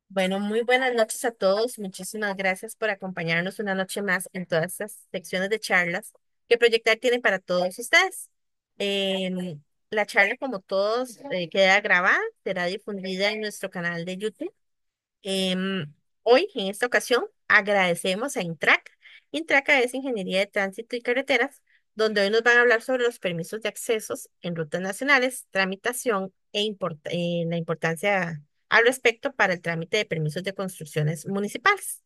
Bueno, muy buenas noches a todos. Muchísimas gracias por acompañarnos una noche más en todas estas secciones de charlas que Proyectar tiene para todos ustedes. La charla, como todos, queda grabada, será difundida en nuestro canal de YouTube. Hoy, en esta ocasión, agradecemos a Intraca. Intraca es Ingeniería de Tránsito y Carreteras, donde hoy nos van a hablar sobre los permisos de accesos en rutas nacionales, tramitación la importancia al respecto para el trámite de permisos de construcciones municipales.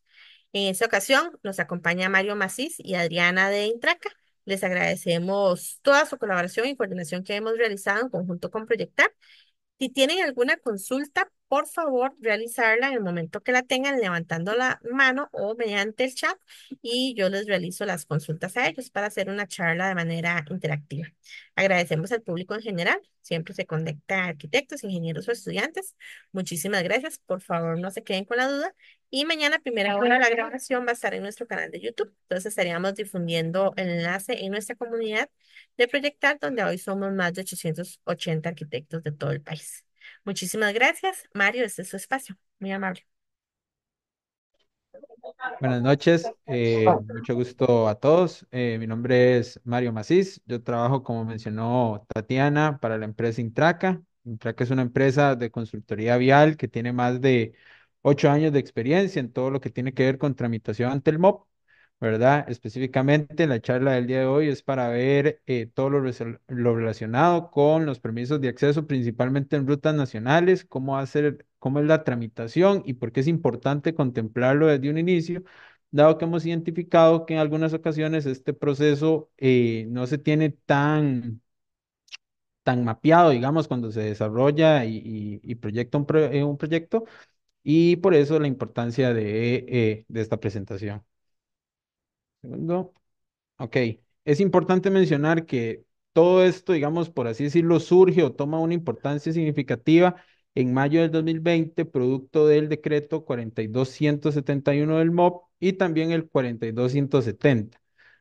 En esta ocasión nos acompaña Mario Macís y Adriana de Intraca. Les agradecemos toda su colaboración y coordinación que hemos realizado en conjunto con Proyectar. Si tienen alguna consulta, por favor, realizarla en el momento que la tengan, levantando la mano o mediante el chat, y yo les realizo las consultas a ellos para hacer una charla de manera interactiva. Agradecemos al público en general, siempre se conecta arquitectos, ingenieros o estudiantes. Muchísimas gracias, por favor, no se queden con la duda. Y mañana, a primera hora, la grabación va a estar en nuestro canal de YouTube. Entonces estaríamos difundiendo el enlace en nuestra comunidad de Proyectar, donde hoy somos más de 880 arquitectos de todo el país. Muchísimas gracias, Mario, este es su espacio. Muy amable. Buenas noches, mucho gusto a todos. Mi nombre es Mario Macís. Yo trabajo, como mencionó Tatiana, para la empresa Intraca. Intraca es una empresa de consultoría vial que tiene más de 8 años de experiencia en todo lo que tiene que ver con tramitación ante el MOP, ¿verdad? Específicamente, la charla del día de hoy es para ver todo lo relacionado con los permisos de acceso, principalmente en rutas nacionales, cómo es la tramitación y por qué es importante contemplarlo desde un inicio, dado que hemos identificado que en algunas ocasiones este proceso no se tiene tan mapeado, digamos, cuando se desarrolla y proyecta un proyecto, y por eso la importancia de esta presentación. Segundo. Ok, es importante mencionar que todo esto, digamos, por así decirlo, surge o toma una importancia significativa en mayo del 2020, producto del decreto 42171 del MOP y también el 42170,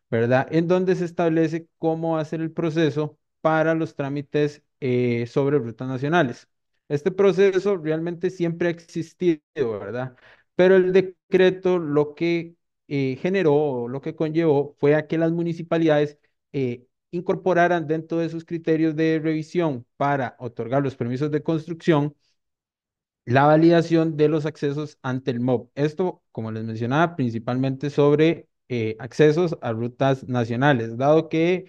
¿verdad? En donde se establece cómo hacer el proceso para los trámites sobre rutas nacionales. Este proceso realmente siempre ha existido, ¿verdad? Pero el decreto lo que generó o lo que conllevó fue a que las municipalidades incorporaran dentro de sus criterios de revisión para otorgar los permisos de construcción la validación de los accesos ante el MOB. Esto, como les mencionaba, principalmente sobre accesos a rutas nacionales, dado que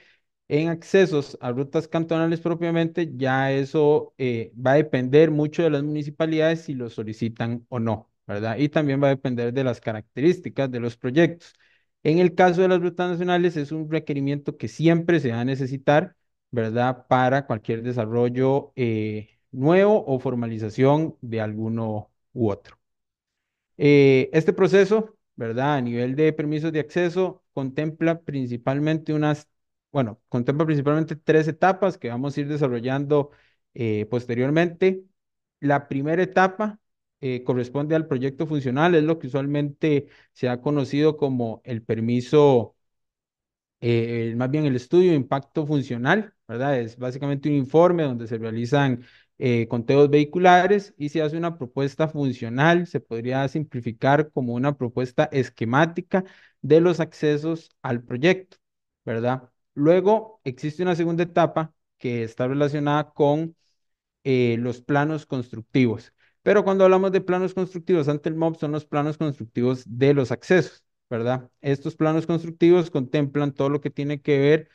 en accesos a rutas cantonales propiamente, ya eso va a depender mucho de las municipalidades si lo solicitan o no, ¿verdad? Y también va a depender de las características de los proyectos. En el caso de las rutas nacionales, es un requerimiento que siempre se va a necesitar, ¿verdad? Para cualquier desarrollo nuevo o formalización de alguno u otro. Este proceso, ¿verdad? A nivel de permisos de acceso, contempla principalmente tres etapas que vamos a ir desarrollando posteriormente. La primera etapa corresponde al proyecto funcional, es lo que usualmente se ha conocido como el permiso más bien el estudio de impacto funcional, ¿verdad? Es básicamente un informe donde se realizan conteos vehiculares y se hace una propuesta funcional, se podría simplificar como una propuesta esquemática de los accesos al proyecto, ¿verdad? Luego existe una segunda etapa que está relacionada con los planos constructivos. Pero cuando hablamos de planos constructivos ante el MOB son los planos constructivos de los accesos, ¿verdad? Estos planos constructivos contemplan todo lo que tiene que ver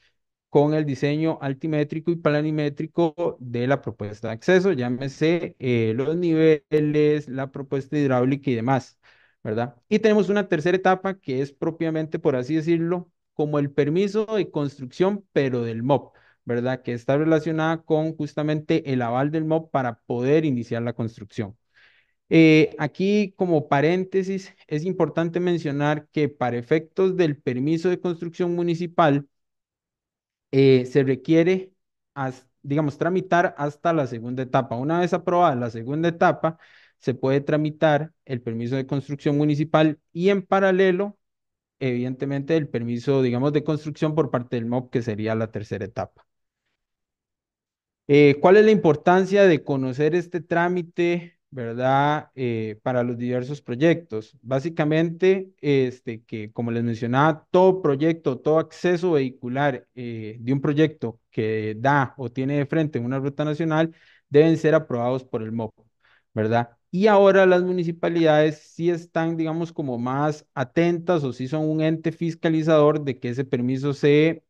con el diseño altimétrico y planimétrico de la propuesta de acceso, llámese los niveles, la propuesta hidráulica y demás, ¿verdad? Y tenemos una tercera etapa que es propiamente, por así decirlo, como el permiso de construcción, pero del MOB, ¿verdad? Que está relacionada con justamente el aval del MOB para poder iniciar la construcción. Aquí, como paréntesis, es importante mencionar que para efectos del permiso de construcción municipal, se requiere, digamos, tramitar hasta la segunda etapa. Una vez aprobada la segunda etapa, se puede tramitar el permiso de construcción municipal y en paralelo, evidentemente, el permiso, digamos, de construcción por parte del MOB, que sería la tercera etapa. ¿Cuál es la importancia de conocer este trámite ¿verdad? Para los diversos proyectos. Básicamente, que como les mencionaba, todo proyecto, todo acceso vehicular de un proyecto que da o tiene de frente una ruta nacional deben ser aprobados por el MOP, ¿verdad? Y ahora las municipalidades sí están, digamos, como más atentas o sí son un ente fiscalizador de que ese permiso se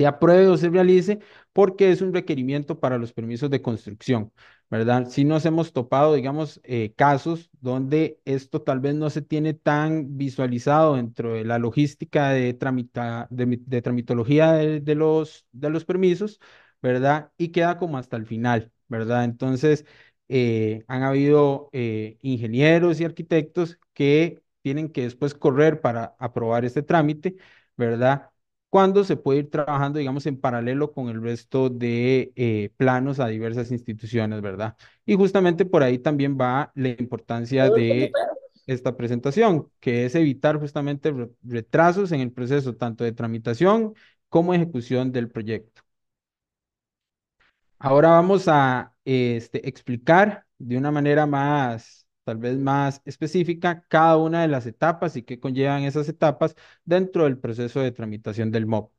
apruebe o se realice porque es un requerimiento para los permisos de construcción, ¿verdad? Si nos hemos topado, digamos, casos donde esto tal vez no se tiene tan visualizado dentro de la logística de tramitología de los permisos, ¿verdad? Y queda como hasta el final, ¿verdad? Entonces, han habido ingenieros y arquitectos que tienen que después correr para aprobar este trámite, ¿verdad? Cuando se puede ir trabajando, digamos, en paralelo con el resto de planos a diversas instituciones, ¿verdad? Y justamente por ahí también va la importancia de esta presentación, que es evitar justamente retrasos en el proceso tanto de tramitación como ejecución del proyecto. Ahora vamos a explicar de una manera más, tal vez más específica, cada una de las etapas y qué conllevan esas etapas dentro del proceso de tramitación del MOP.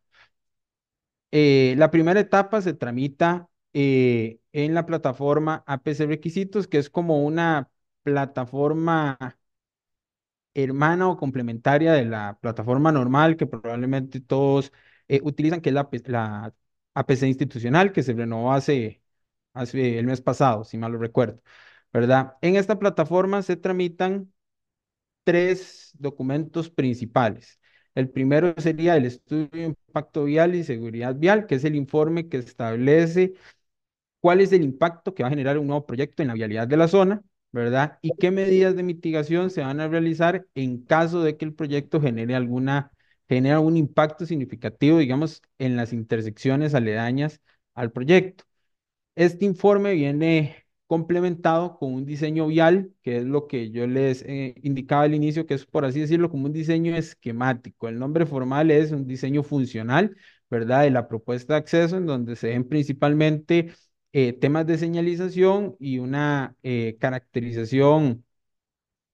La primera etapa se tramita en la plataforma APC Requisitos, que es como una plataforma hermana o complementaria de la plataforma normal que probablemente todos utilizan, que es la APC institucional, que se renovó hace el mes pasado, si mal lo recuerdo, ¿verdad? En esta plataforma se tramitan tres documentos principales. El primero sería el estudio de impacto vial y seguridad vial, que es el informe que establece cuál es el impacto que va a generar un nuevo proyecto en la vialidad de la zona, ¿verdad? Y qué medidas de mitigación se van a realizar en caso de que el proyecto genere un impacto significativo, digamos, en las intersecciones aledañas al proyecto. Este informe viene complementado con un diseño vial, que es lo que yo les indicaba al inicio, que es, por así decirlo, como un diseño esquemático. El nombre formal es un diseño funcional, ¿verdad? De la propuesta de acceso, en donde se ven principalmente temas de señalización y una caracterización,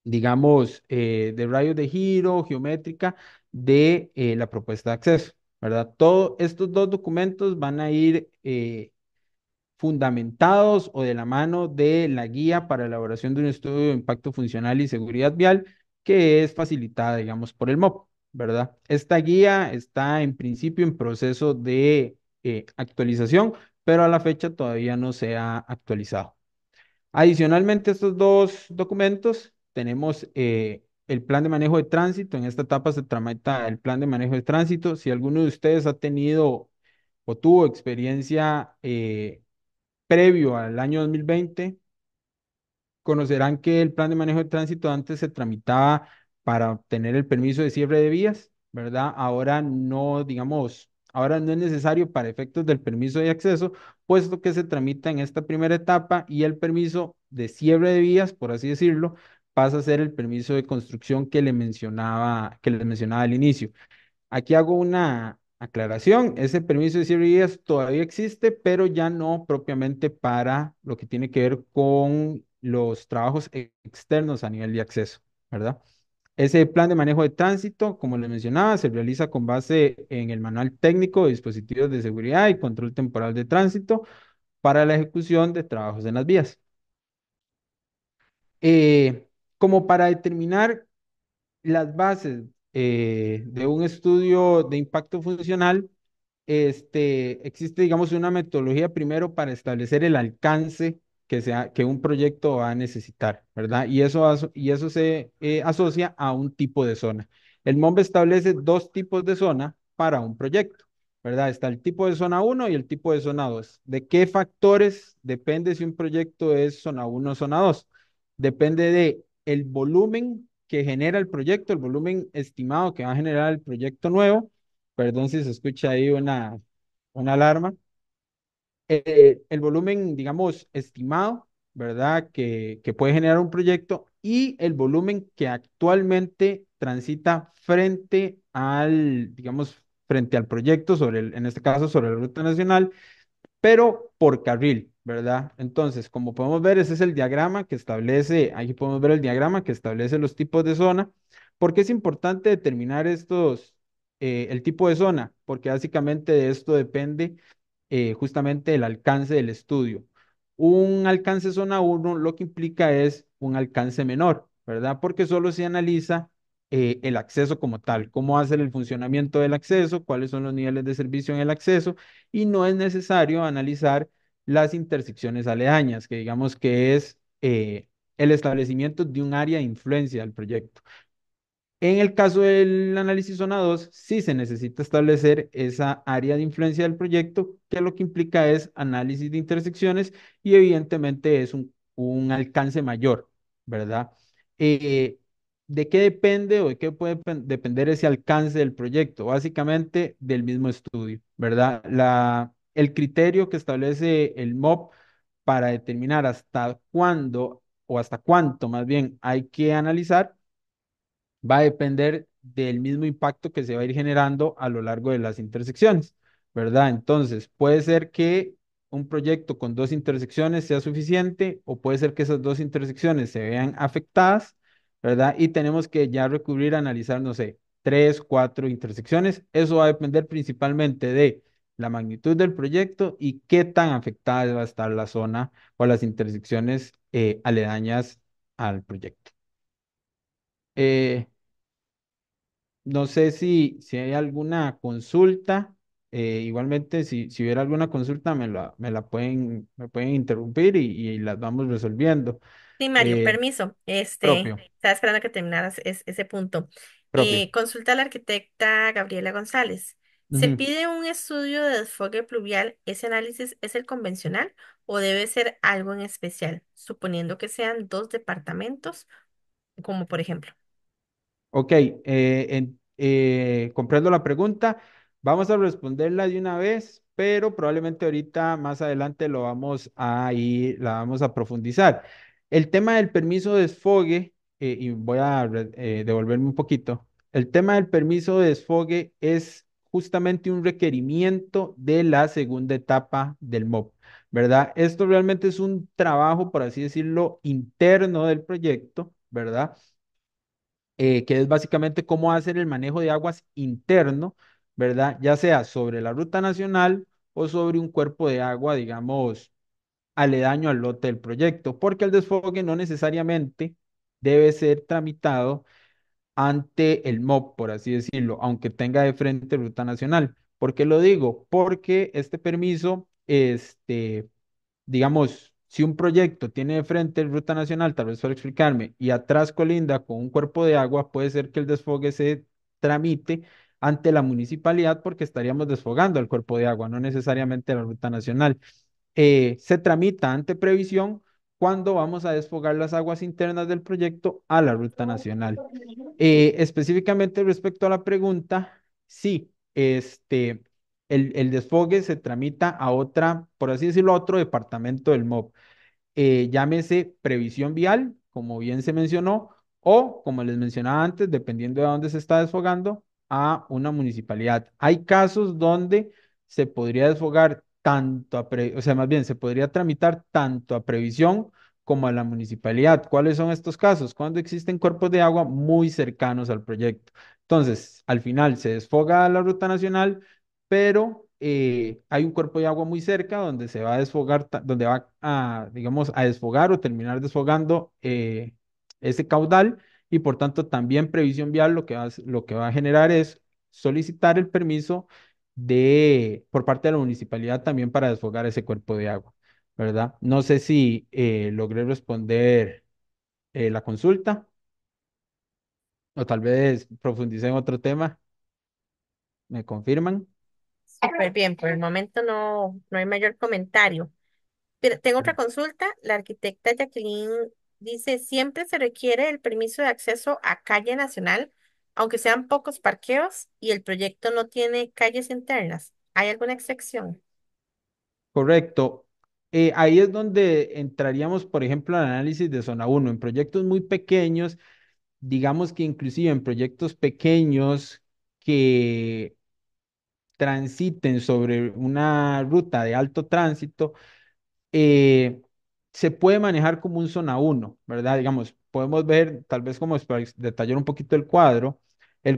digamos, de rayos de giro, geométrica de la propuesta de acceso, ¿verdad? Todos estos dos documentos van a ir fundamentados o de la mano de la guía para elaboración de un estudio de impacto funcional y seguridad vial que es facilitada, digamos, por el MOP, ¿verdad? Esta guía está en principio en proceso de actualización, pero a la fecha todavía no se ha actualizado. Adicionalmente a estos dos documentos, tenemos el plan de manejo de tránsito. En esta etapa se tramita el plan de manejo de tránsito. Si alguno de ustedes ha tenido o tuvo experiencia previo al año 2020, conocerán que el plan de manejo de tránsito antes se tramitaba para obtener el permiso de cierre de vías, ¿verdad? Ahora no, digamos, ahora no es necesario para efectos del permiso de acceso, puesto que se tramita en esta primera etapa y el permiso de cierre de vías, por así decirlo, pasa a ser el permiso de construcción que les mencionaba al inicio. Aquí hago una aclaración. Ese permiso de cierre de vías todavía existe, pero ya no propiamente para lo que tiene que ver con los trabajos externos a nivel de acceso, ¿verdad? Ese plan de manejo de tránsito, como les mencionaba, se realiza con base en el Manual Técnico de Dispositivos de Seguridad y Control Temporal de Tránsito para la ejecución de trabajos en las vías. Como para determinar las bases de un estudio de impacto funcional, existe, digamos, una metodología primero para establecer el alcance que un proyecto va a necesitar, ¿verdad? Y eso se asocia a un tipo de zona. El MOMB establece dos tipos de zona para un proyecto, ¿verdad? Está el tipo de zona uno y el tipo de zona 2. ¿De qué factores depende si un proyecto es zona uno o zona 2? Depende de el volumen que genera el proyecto, el volumen estimado que va a generar el proyecto nuevo. Perdón si se escucha ahí una alarma. El volumen, digamos, estimado, ¿verdad? Que puede generar un proyecto y el volumen que actualmente transita frente al proyecto, en este caso sobre la ruta nacional, pero por carril, ¿verdad? Entonces, como podemos ver, ese es el diagrama que establece, aquí podemos ver el diagrama que establece los tipos de zona. ¿Por qué es importante determinar el tipo de zona? Porque básicamente de esto depende justamente el alcance del estudio. Un alcance zona uno lo que implica es un alcance menor, ¿verdad? Porque solo se analiza el acceso como tal, cómo hace el funcionamiento del acceso, cuáles son los niveles de servicio en el acceso, y no es necesario analizar las intersecciones aledañas, que digamos que es el establecimiento de un área de influencia del proyecto. En el caso del análisis zona 2, sí se necesita establecer esa área de influencia del proyecto, que lo que implica es análisis de intersecciones y evidentemente es un alcance mayor, ¿verdad? Eh, ¿De qué depende o de qué puede depender ese alcance del proyecto? Básicamente del mismo estudio, ¿verdad? El criterio que establece el MOP para determinar hasta cuándo o hasta cuánto más bien hay que analizar va a depender del mismo impacto que se va a ir generando a lo largo de las intersecciones, ¿verdad? Entonces, puede ser que un proyecto con dos intersecciones sea suficiente o puede ser que esas dos intersecciones se vean afectadas, ¿verdad? Y tenemos que ya recurrir a analizar, no sé, tres, cuatro intersecciones. Eso va a depender principalmente de la magnitud del proyecto y qué tan afectada va a estar la zona o las intersecciones aledañas al proyecto. Eh, no sé si hay alguna consulta. Igualmente, si hubiera alguna consulta, me pueden interrumpir y las vamos resolviendo. Sí, Mario, Eh, permiso. propio, Estaba esperando que terminaras ese punto. propio. Consulta a la arquitecta Gabriela González. ¿Se Ujú. pide un estudio de desfogue pluvial? ¿Ese análisis es el convencional o debe ser algo en especial, suponiendo que sean dos departamentos, como por ejemplo? Ok, comprendo la pregunta. Vamos a responderla de una vez, pero probablemente ahorita más adelante la vamos a profundizar. El tema del permiso de desfogue, y voy a devolverme un poquito. El tema del permiso de desfogue es justamente un requerimiento de la segunda etapa del MOP, ¿verdad? Esto realmente es un trabajo, por así decirlo, interno del proyecto, ¿verdad? Que es básicamente cómo hacer el manejo de aguas interno, ¿verdad? Ya sea sobre la ruta nacional o sobre un cuerpo de agua, digamos, aledaño al lote del proyecto, porque el desfogue no necesariamente debe ser tramitado ante el MOP, por así decirlo, aunque tenga de frente ruta nacional. ¿Por qué lo digo? Porque este permiso, digamos, si un proyecto tiene de frente ruta nacional, tal vez para explicarme, y atrás colinda con un cuerpo de agua, puede ser que el desfogue se tramite ante la municipalidad porque estaríamos desfogando el cuerpo de agua, no necesariamente la ruta nacional. Se tramita ante previsión cuando vamos a desfogar las aguas internas del proyecto a la ruta nacional. Específicamente respecto a la pregunta, sí, el desfogue se tramita a otra, por así decirlo, a otro departamento del MOB, llámese previsión vial, como bien se mencionó, o como les mencionaba antes, dependiendo de dónde se está desfogando, a una municipalidad. Hay casos donde se podría desfogar o sea, más bien se podría tramitar tanto a previsión como a la municipalidad. ¿Cuáles son estos casos? Cuando existen cuerpos de agua muy cercanos al proyecto. Entonces, al final se desfoga la ruta nacional, pero hay un cuerpo de agua muy cerca donde se va a desfogar, donde va a, digamos, a desfogar o terminar desfogando ese caudal y por tanto también previsión vial lo que va a generar es solicitar el permiso por parte de la municipalidad también para desfogar ese cuerpo de agua, ¿verdad? No sé si logré responder la consulta o tal vez profundicé en otro tema, ¿me confirman? Súper bien, por el momento no hay mayor comentario. Pero tengo otra consulta. La arquitecta Jacqueline dice, siempre se requiere el permiso de acceso a calle nacional, aunque sean pocos parqueos y el proyecto no tiene calles internas. ¿Hay alguna excepción? Correcto. Ahí es donde entraríamos, por ejemplo, al análisis de zona uno. En proyectos muy pequeños, digamos que inclusive en proyectos pequeños que transiten sobre una ruta de alto tránsito, eh, se puede manejar como un zona uno, ¿verdad? Digamos, podemos ver, tal vez como es para detallar un poquito el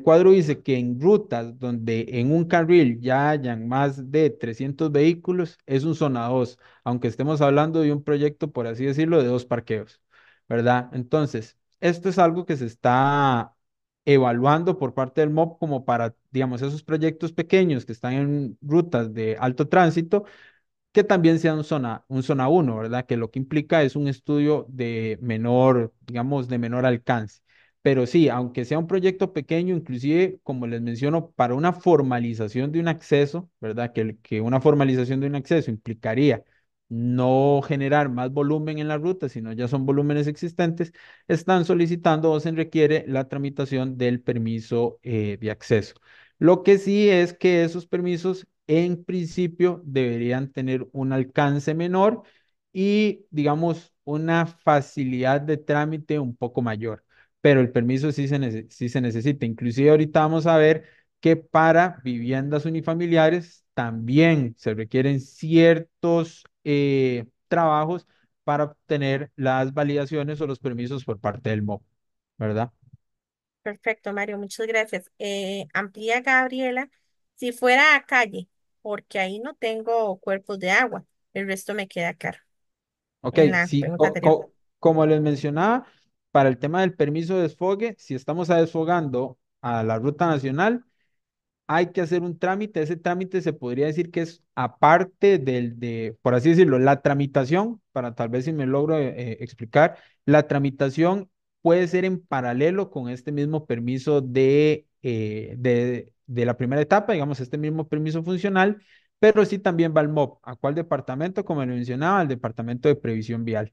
cuadro dice que en rutas donde en un carril ya hayan más de 300 vehículos, es un zona 2, aunque estemos hablando de un proyecto, por así decirlo, de dos parqueos, ¿verdad? Entonces, esto es algo que se está evaluando por parte del MOB como para, digamos, esos proyectos pequeños que están en rutas de alto tránsito que también sea un zona uno, ¿verdad? Que lo que implica es un estudio de menor, digamos, de menor alcance. Pero sí, aunque sea un proyecto pequeño, inclusive, como les menciono, para una formalización de un acceso, ¿verdad? Que una formalización de un acceso implicaría no generar más volumen en la ruta, sino ya son volúmenes existentes, están solicitando o se requiere la tramitación del permiso de acceso. Lo que sí es que esos permisos en principio deberían tener un alcance menor y, digamos, una facilidad de trámite un poco mayor. Pero el permiso sí se necesita. Inclusive ahorita vamos a ver que para viviendas unifamiliares también se requieren ciertos trabajos para obtener las validaciones o los permisos por parte del MOP, ¿verdad? Perfecto, Mario, muchas gracias. Amplía, Gabriela, si fuera a calle, porque ahí no tengo cuerpos de agua, el resto me queda caro Ok, en la sí, pregunta anterior. como les mencionaba, para el tema del permiso de desfogue, si estamos desfogando a la ruta nacional, hay que hacer un trámite. Ese trámite se podría decir que es aparte por así decirlo, la tramitación, para tal vez si me logro explicar, la tramitación puede ser en paralelo con este mismo permiso de la primera etapa, digamos, este mismo permiso funcional, pero sí también va al MOP. ¿A cuál departamento? Como le mencionaba, al Departamento de Previsión Vial,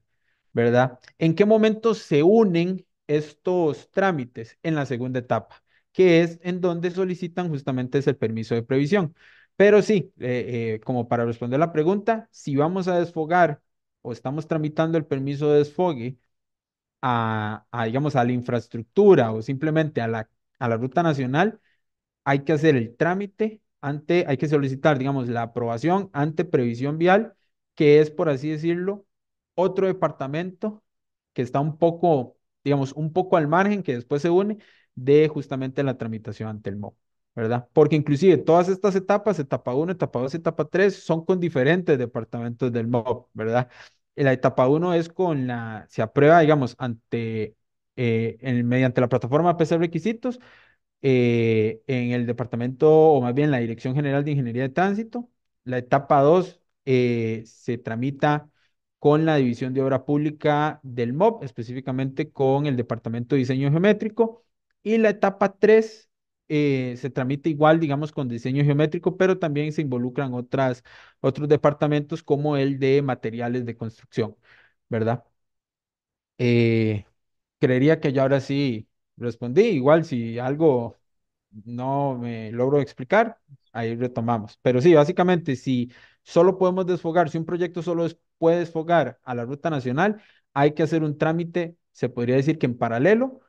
¿verdad? ¿En qué momento se unen estos trámites? En la segunda etapa, que es en donde solicitan justamente ese permiso de previsión. Pero sí, como para responder la pregunta, si vamos a desfogar o estamos tramitando el permiso de desfogue digamos, a la infraestructura o simplemente a la ruta nacional, hay que hacer el trámite hay que solicitar, digamos, la aprobación ante Previsión Vial, que es, por así decirlo, otro departamento que está un poco, digamos, un poco al margen, que después se une de justamente la tramitación ante el MOB, ¿verdad? Porque inclusive todas estas etapas, etapa uno, etapa 2, etapa 3, son con diferentes departamentos del MOB, ¿verdad? La etapa uno es se aprueba, digamos, mediante la plataforma PC Requisitos en el departamento, o más bien la Dirección General de Ingeniería de Tránsito. La etapa 2 se tramita con la División de Obra Pública del MOB, específicamente con el Departamento de Diseño Geométrico. Y la etapa 3 se tramita igual, digamos, con diseño geométrico, pero también se involucran otros departamentos como el de materiales de construcción, ¿verdad? Eh, Creería que ya ahora sí respondí. Igual si algo no me logro explicar, ahí retomamos. Pero sí, básicamente, si solo podemos desfogar, si un proyecto puede desfogar a la ruta nacional, hay que hacer un trámite, se podría decir que en paralelo,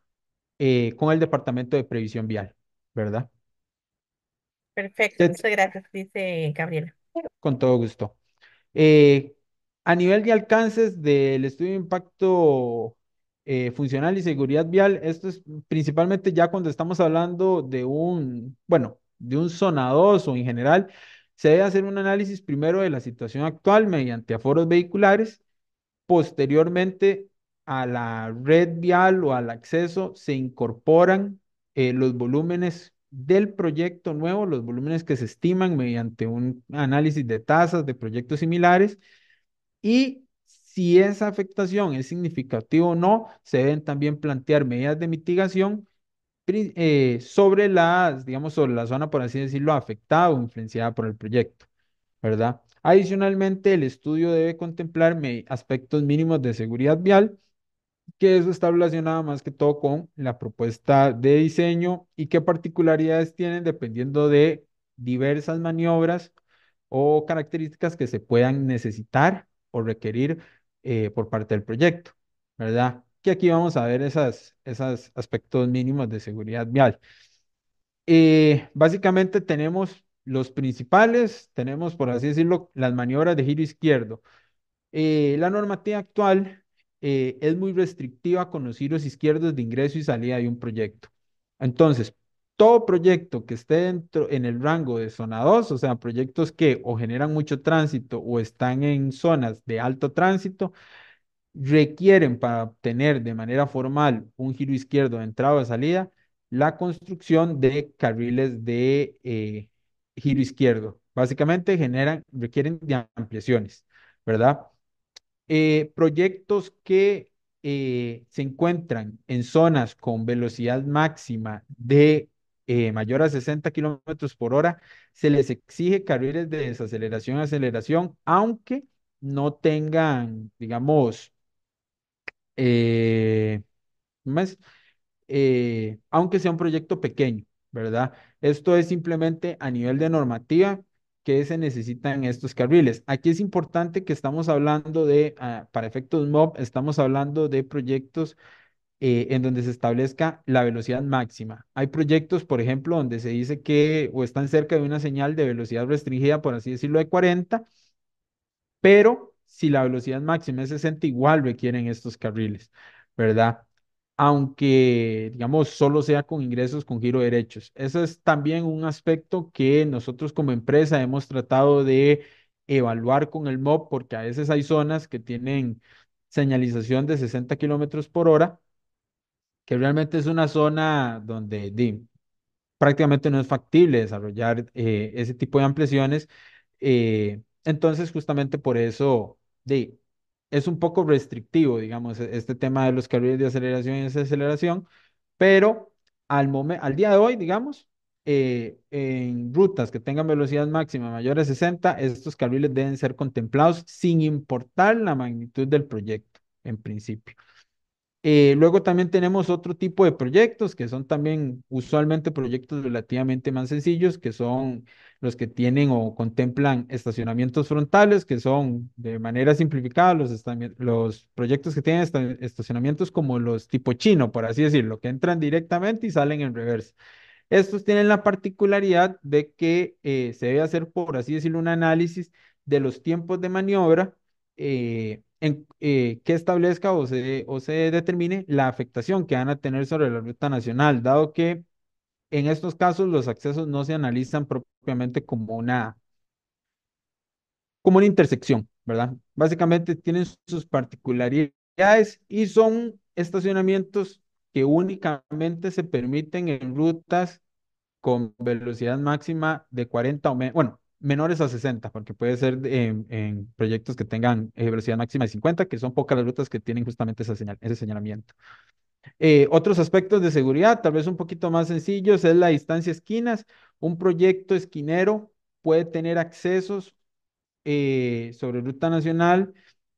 con el Departamento de Previsión Vial, ¿verdad? Perfecto, Que- muchas gracias, dice Gabriela. Con todo gusto. Eh, a nivel de alcances del estudio de impacto funcional y seguridad vial, esto es principalmente ya cuando estamos hablando bueno, de un zona 2 o en general, se debe hacer un análisis primero de la situación actual mediante aforos vehiculares. Posteriormente, a la red vial o al acceso se incorporan los volúmenes del proyecto nuevo, los volúmenes que se estiman mediante un análisis de tasas de proyectos similares y si esa afectación es significativa o no, se deben también plantear medidas de mitigación sobre digamos, sobre la zona, por así decirlo, afectada o influenciada por el proyecto, ¿verdad? Adicionalmente, el estudio debe contemplar aspectos mínimos de seguridad vial, que eso está relacionado más que todo con la propuesta de diseño y qué particularidades tienen dependiendo de diversas maniobras o características que se puedan necesitar o requerir por parte del proyecto, ¿verdad? Que aquí vamos a ver esos aspectos mínimos de seguridad vial. Básicamente tenemos los principales, tenemos, por así decirlo, las maniobras de giro izquierdo. La normativa actual es muy restrictiva con los giros izquierdos de ingreso y salida de un proyecto. Entonces, todo proyecto que esté dentro en el rango de zona 2, o sea, proyectos que o generan mucho tránsito o están en zonas de alto tránsito, requieren para obtener de manera formal un giro izquierdo de entrada o de salida, la construcción de carriles de giro izquierdo. Básicamente requieren de ampliaciones, ¿verdad? Proyectos que se encuentran en zonas con velocidad máxima de mayor a 60 kilómetros por hora, se les exige carriles de desaceleración, aceleración, aunque no tengan, digamos, eh, más, aunque sea un proyecto pequeño, ¿verdad? Esto es simplemente a nivel de normativa que se necesitan estos carriles. Aquí es importante que estamos hablando de, para efectos MOB, estamos hablando de proyectos en donde se establezca la velocidad máxima. Hay proyectos, por ejemplo, donde se dice que o están cerca de una señal de velocidad restringida, por así decirlo, de 40, pero si la velocidad máxima es 60, igual requieren estos carriles, ¿verdad? Aunque, digamos, solo sea con ingresos con giro derechos. Eso es también un aspecto que nosotros como empresa hemos tratado de evaluar con el MOB, porque a veces hay zonas que tienen señalización de 60 kilómetros por hora, que realmente es una zona donde prácticamente no es factible desarrollar ese tipo de ampliaciones. Entonces, justamente por eso es un poco restrictivo, digamos, este tema de los carriles de aceleración y desaceleración, pero al día de hoy, digamos, en rutas que tengan velocidad máxima mayor a 60, estos carriles deben ser contemplados sin importar la magnitud del proyecto, en principio. Luego también tenemos otro tipo de proyectos que son también usualmente proyectos relativamente más sencillos, que son los que tienen o contemplan estacionamientos frontales, que son de manera simplificada los proyectos que tienen estacionamientos como los tipo chino, por así decirlo, que entran directamente y salen en reversa. Estos tienen la particularidad de que se debe hacer, por así decirlo, un análisis de los tiempos de maniobra que establezca o se determine la afectación que van a tener sobre la ruta nacional, dado que en estos casos los accesos no se analizan propiamente como una intersección, ¿verdad? Básicamente tienen sus particularidades y son estacionamientos que únicamente se permiten en rutas con velocidad máxima de 40 bueno, menores a 60, porque puede ser en proyectos que tengan velocidad máxima de 50, que son pocas las rutas que tienen justamente ese señalamiento. Otros aspectos de seguridad, tal vez un poquito más sencillos, es la distancia esquinas. Un proyecto esquinero puede tener accesos sobre ruta nacional,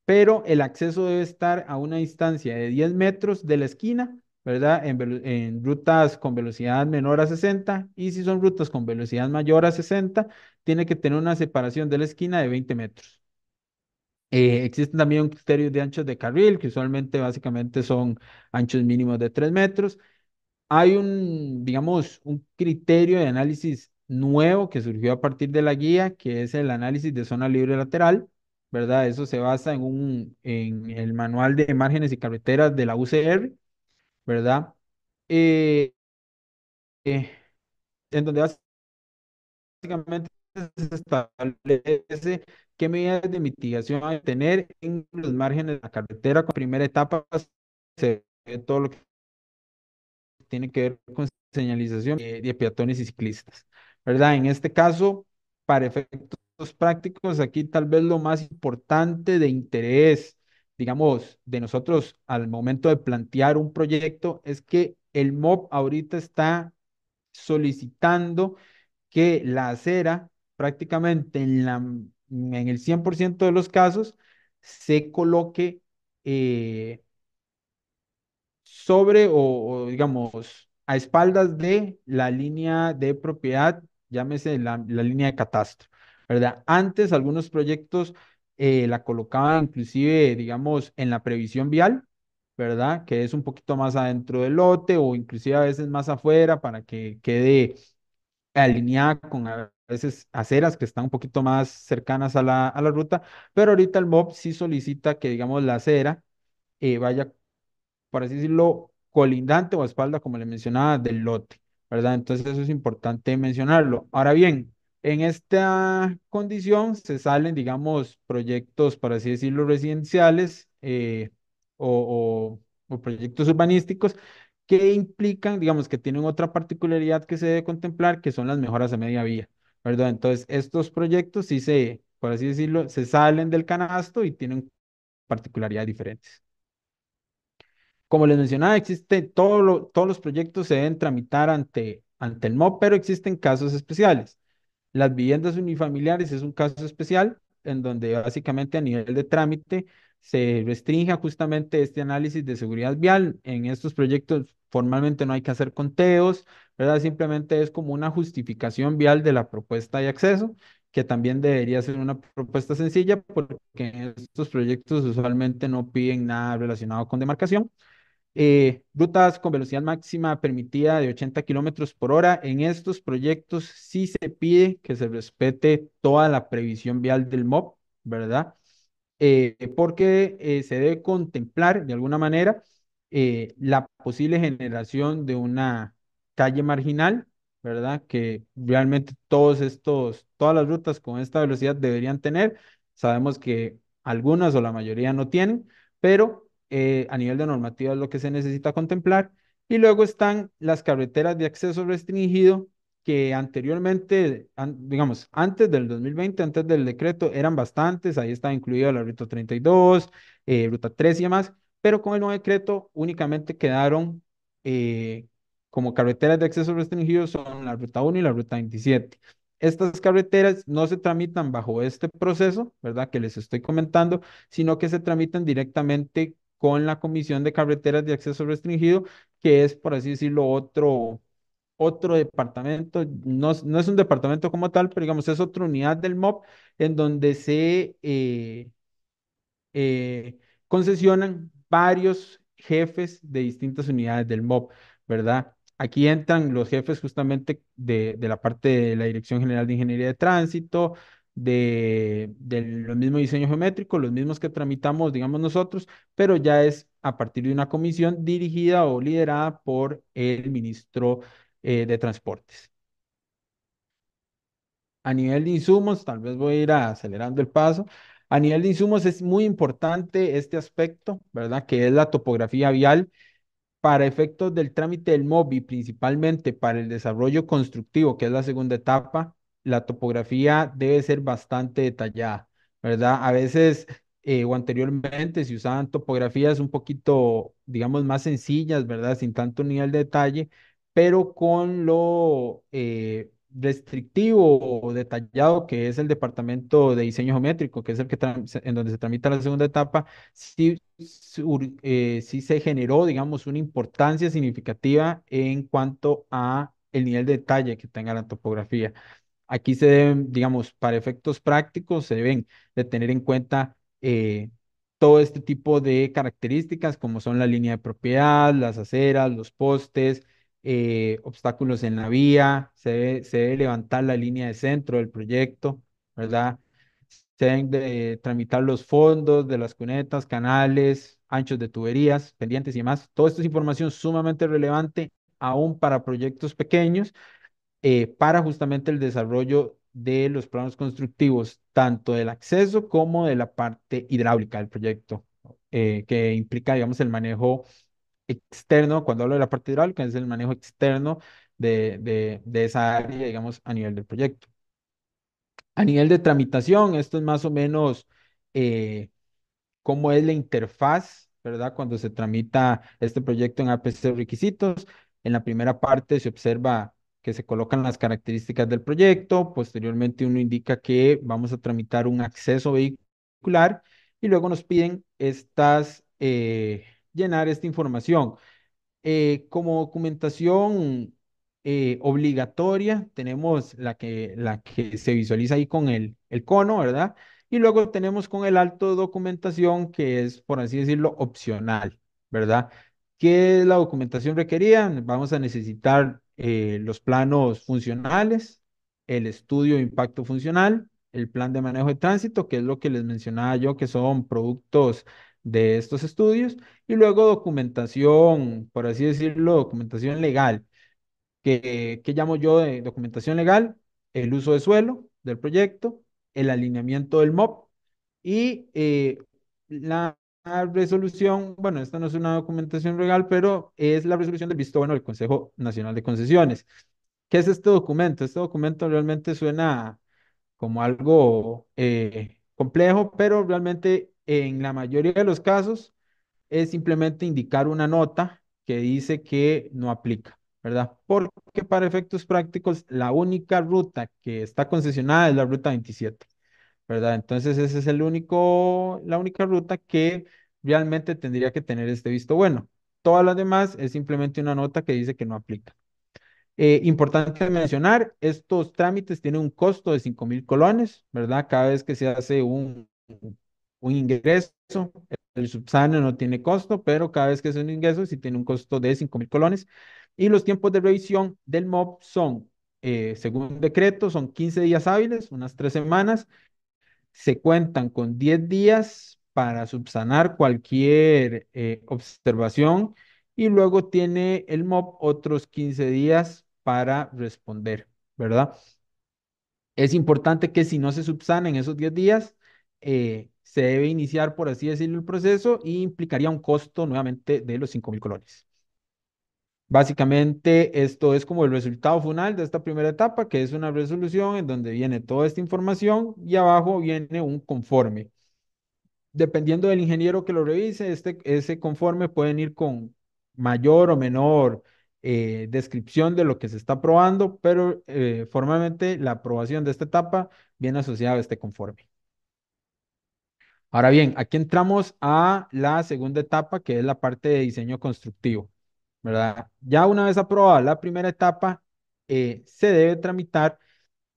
pero el acceso debe estar a una distancia de 10 metros de la esquina, ¿verdad? En rutas con velocidad menor a 60 y si son rutas con velocidad mayor a 60, tiene que tener una separación de la esquina de 20 metros. Existen también criterios de anchos de carril, que usualmente básicamente son anchos mínimos de 3 metros. Hay digamos, un criterio de análisis nuevo que surgió a partir de la guía, que es el análisis de zona libre lateral, ¿verdad? Eso se basa en el manual de márgenes y carreteras de la UCR, ¿verdad? Eh, eh, en donde básicamente se establece qué medidas de mitigación hay que tener en los márgenes de la carretera. Con primera etapa se ve todo lo que tiene que ver con señalización de peatones y ciclistas, ¿verdad? En este caso, para efectos prácticos, aquí tal vez lo más importante de interés, digamos, de nosotros al momento de plantear un proyecto es que el MOB ahorita está solicitando que la acera prácticamente en el 100% de los casos se coloque sobre digamos, a espaldas de la línea de propiedad, llámese la línea de catastro, ¿verdad? Antes algunos proyectos la colocaban inclusive, digamos, en la previsión vial, ¿verdad? Que es un poquito más adentro del lote o inclusive a veces más afuera para que quede alineada con veces aceras que están un poquito más cercanas a la ruta, pero ahorita el MOB sí solicita que, digamos, la acera vaya, por así decirlo, colindante o a espalda, como le mencionaba, del lote, ¿verdad? Entonces eso es importante mencionarlo. Ahora bien, en esta condición se salen, digamos, proyectos, por así decirlo, residenciales o proyectos urbanísticos que implican, digamos, que tienen otra particularidad que se debe contemplar, que son las mejoras a media vía, ¿verdad? Entonces, estos proyectos sí se, por así decirlo, se salen del canasto y tienen particularidades diferentes. Como les mencionaba, existe todos los proyectos se deben tramitar ante el MOB, pero existen casos especiales. Las viviendas unifamiliares es un caso especial en donde básicamente a nivel de trámite se restringe justamente este análisis de seguridad vial. En estos proyectos formalmente no hay que hacer conteos, ¿verdad? Simplemente es como una justificación vial de la propuesta de acceso, que también debería ser una propuesta sencilla porque en estos proyectos usualmente no piden nada relacionado con demarcación. Rutas con velocidad máxima permitida de 80 kilómetros por hora. En estos proyectos sí se pide que se respete toda la previsión vial del MOB, ¿verdad? Porque se debe contemplar de alguna manera la posible generación de una calle marginal, ¿verdad? Que realmente todas las rutas con esta velocidad deberían tener. Sabemos que algunas o la mayoría no tienen, pero a nivel de normativa es lo que se necesita contemplar. Y luego están las carreteras de acceso restringido que anteriormente, digamos, antes del 2020, antes del decreto, eran bastantes. Ahí estaba incluida la Ruta 32, Ruta 3 y demás, pero con el nuevo decreto únicamente quedaron eh, como carreteras de acceso restringido son la Ruta 1 y la Ruta 27. Estas carreteras no se tramitan bajo este proceso, ¿verdad? Que les estoy comentando, sino que se tramitan directamente con la Comisión de Carreteras de Acceso Restringido, que es, por así decirlo, otro departamento, no es un departamento como tal, pero digamos, es otra unidad del MOB en donde se eh, concesionan varios jefes de distintas unidades del MOB, ¿verdad? Aquí entran los jefes justamente de la parte de la Dirección General de Ingeniería de Tránsito, de los mismos diseños geométricos, los mismos que tramitamos, digamos nosotros, pero ya es a partir de una comisión dirigida o liderada por el ministro de Transportes. A nivel de insumos, tal vez voy a ir acelerando el paso. A nivel de insumos es muy importante este aspecto, ¿verdad? Que es la topografía vial para efectos del trámite del MOBI, principalmente para el desarrollo constructivo, que es la segunda etapa. La topografía debe ser bastante detallada, ¿verdad? A veces o anteriormente se usaban topografías un poquito, digamos, más sencillas, ¿verdad? Sin tanto nivel de detalle, pero con lo restrictivo o detallado que es el departamento de diseño geométrico, que es el que en donde se tramita la segunda etapa, sí se generó, digamos, una importancia significativa en cuanto a el nivel de detalle que tenga la topografía. Aquí se deben, digamos, para efectos prácticos, se deben de tener en cuenta todo este tipo de características, como son la línea de propiedad, las aceras, los postes, obstáculos en la vía, se debe levantar la línea de centro del proyecto, ¿verdad? Se deben de tramitar los fondos de las cunetas, canales, anchos de tuberías, pendientes y demás. Todo esto es información sumamente relevante aún para proyectos pequeños para justamente el desarrollo de los planos constructivos, tanto del acceso como de la parte hidráulica del proyecto, que implica, digamos, el manejo externo. Cuando hablo de la parte hidráulica, es el manejo externo de esa área, digamos, a nivel del proyecto. A nivel de tramitación, esto es más o menos eh, cómo es la interfaz, ¿verdad? Cuando se tramita este proyecto en APC requisitos. En la primera parte se observa que se colocan las características del proyecto, posteriormente uno indica que vamos a tramitar un acceso vehicular y luego nos piden llenar esta información. Como documentación obligatoria, tenemos la que se visualiza ahí con el cono, ¿verdad? Y luego tenemos con el alto documentación que es, por así decirlo, opcional, ¿verdad? ¿Qué es la documentación requerida? Vamos a necesitar los planos funcionales, el estudio de impacto funcional, el plan de manejo de tránsito, que es lo que les mencionaba yo, que son productos de estos estudios, y luego documentación, por así decirlo, documentación legal que llamo yo de documentación legal, el uso de suelo del proyecto, el alineamiento del MOP y la resolución, bueno, esta no es una documentación legal, pero es la resolución del visto bueno del Consejo Nacional de Concesiones. ¿Qué es este documento? Este documento realmente suena como algo complejo, pero realmente en la mayoría de los casos es simplemente indicar una nota que dice que no aplica, ¿verdad? Porque para efectos prácticos, la única ruta que está concesionada es la ruta 27, ¿verdad? Entonces, ese es la única ruta que realmente tendría que tener este visto bueno. Todas las demás es simplemente una nota que dice que no aplica. Importante mencionar, estos trámites tienen un costo de 5.000 colones, ¿verdad? Cada vez que se hace un ingreso, el subsahariano no tiene costo, pero cada vez que es un ingreso sí tiene un costo de 5.000 colones. Y los tiempos de revisión del MOB son, según decreto, son 15 días hábiles, unas 3 semanas. Se cuentan con 10 días para subsanar cualquier observación y luego tiene el MOB otros 15 días para responder, ¿verdad? Es importante que si no se subsana en esos 10 días, se debe iniciar, por así decirlo, el proceso y implicaría un costo nuevamente de los 5.000 colones. Básicamente, esto es como el resultado final de esta primera etapa, que es una resolución en donde viene toda esta información y abajo viene un conforme. Dependiendo del ingeniero que lo revise, ese conforme pueden ir con mayor o menor descripción de lo que se está probando, pero formalmente la aprobación de esta etapa viene asociada a este conforme. Ahora bien, aquí entramos a la segunda etapa, que es la parte de diseño constructivo, ¿verdad? Ya una vez aprobada la primera etapa, se debe tramitar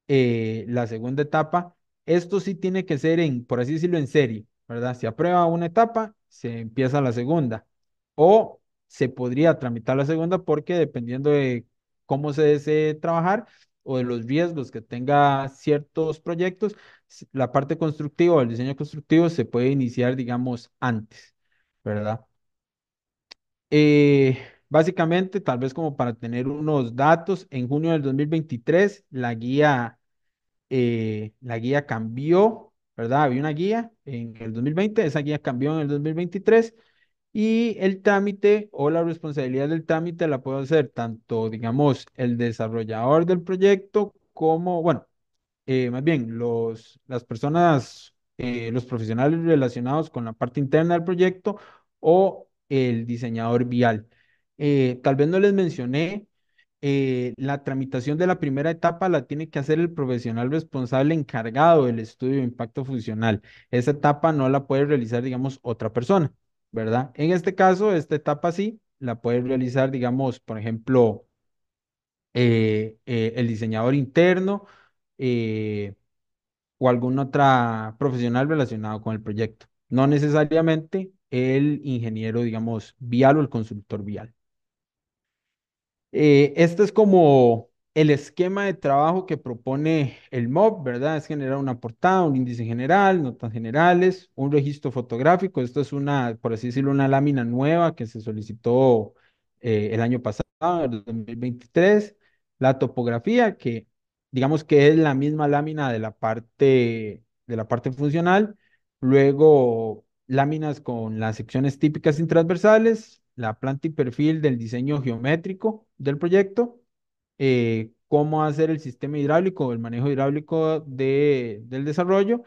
la segunda etapa. Esto sí tiene que ser en, por así decirlo, en serie, ¿verdad? Se aprueba una etapa, se empieza la segunda. O se podría tramitar la segunda porque dependiendo de cómo se desee trabajar o de los riesgos que tenga ciertos proyectos, la parte constructiva o el diseño constructivo se puede iniciar, digamos, antes, ¿verdad? Básicamente, tal vez como para tener unos datos, en junio del 2023 la guía cambió, ¿verdad? Había una guía en el 2020, esa guía cambió en el 2023 y el trámite o la responsabilidad del trámite la puede hacer tanto, digamos, el desarrollador del proyecto como, bueno, más bien las personas, los profesionales relacionados con la parte interna del proyecto o el diseñador vial. Tal vez no les mencioné, la tramitación de la primera etapa la tiene que hacer el profesional responsable encargado del estudio de impacto funcional. Esa etapa no la puede realizar, digamos, otra persona, ¿verdad? En este caso, esta etapa sí la puede realizar, digamos, por ejemplo, el diseñador interno. eh, o algún otra profesional relacionado con el proyecto. No necesariamente el ingeniero, digamos, vial o el consultor vial. Este es como el esquema de trabajo que propone el MOB, ¿verdad? Es generar una portada, un índice general, notas generales, un registro fotográfico. Esto es una, por así decirlo, una lámina nueva que se solicitó el año pasado, el 2023. La topografía, que digamos que es la misma lámina de la parte funcional. Luego, láminas con las secciones típicas y transversales, la planta y perfil del diseño geométrico del proyecto, cómo hacer el sistema hidráulico, el manejo hidráulico del desarrollo,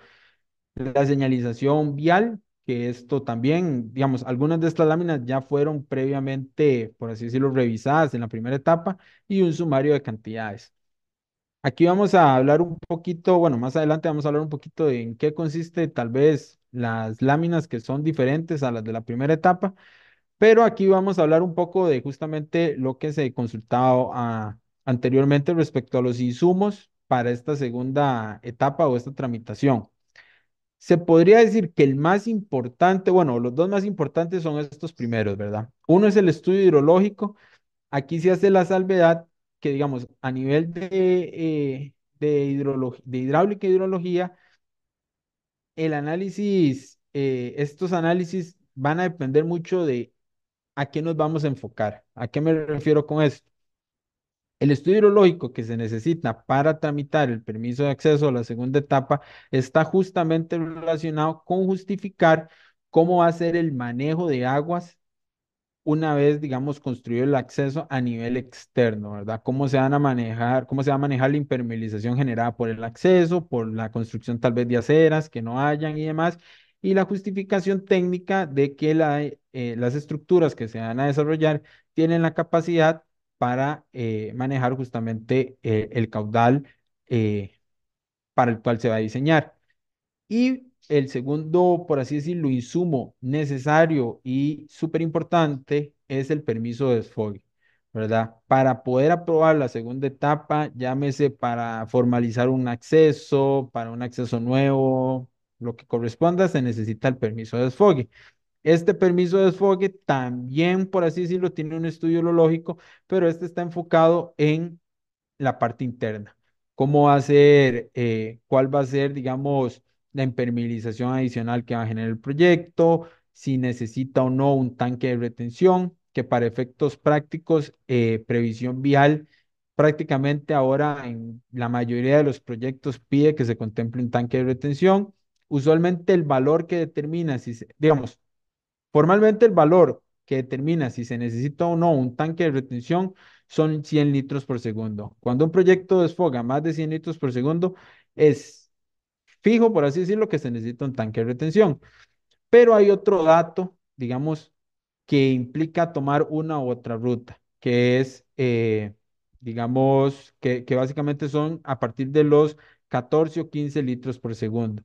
la señalización vial, que esto también, digamos, algunas de estas láminas ya fueron previamente, por así decirlo, revisadas en la primera etapa y un sumario de cantidades. Aquí vamos a hablar un poquito, bueno, más adelante vamos a hablar un poquito de en qué consiste tal vez las láminas que son diferentes a las de la primera etapa, pero aquí vamos a hablar un poco de justamente lo que se consultaba anteriormente respecto a los insumos para esta segunda etapa o esta tramitación. Se podría decir que el más importante, bueno, los dos más importantes son estos primeros, ¿verdad? Uno es el estudio hidrológico. Aquí se hace la salvedad que, digamos, a nivel de hidráulica e hidrología, el análisis, estos análisis van a depender mucho de a qué nos vamos a enfocar. ¿A qué me refiero con esto? El estudio hidrológico que se necesita para tramitar el permiso de acceso a la segunda etapa está justamente relacionado con justificar cómo va a ser el manejo de aguas una vez, digamos, construido el acceso a nivel externo, ¿verdad? ¿Cómo se van a manejar, cómo se va a manejar la impermeabilización generada por el acceso, por la construcción tal vez de aceras que no hayan y demás? Y la justificación técnica de que las estructuras que se van a desarrollar tienen la capacidad para manejar justamente el caudal eh, para el cual se va a diseñar. Y el segundo, por así decirlo, insumo necesario y súper importante es el permiso de desfogue, ¿verdad? Para poder aprobar la segunda etapa, llámese para formalizar un acceso, para un acceso nuevo, lo que corresponda, se necesita el permiso de desfogue. Este permiso de desfogue también, por así decirlo, tiene un estudio lógico, pero este está enfocado en la parte interna. ¿Cómo va a ser, cuál va a ser, digamos, la impermeabilización adicional que va a generar el proyecto? Si necesita o no un tanque de retención, que para efectos prácticos, previsión vial, prácticamente ahora en la mayoría de los proyectos pide que se contemple un tanque de retención. Usualmente el valor que determina, si digamos, formalmente el valor que determina si se necesita o no un tanque de retención son 100 litros por segundo. Cuando un proyecto desfoga más de 100 litros por segundo, es fijo, por así decirlo, que se necesita un tanque de retención. Pero hay otro dato, digamos, que implica tomar una u otra ruta, que es, digamos, que básicamente son a partir de los 14 o 15 litros por segundo.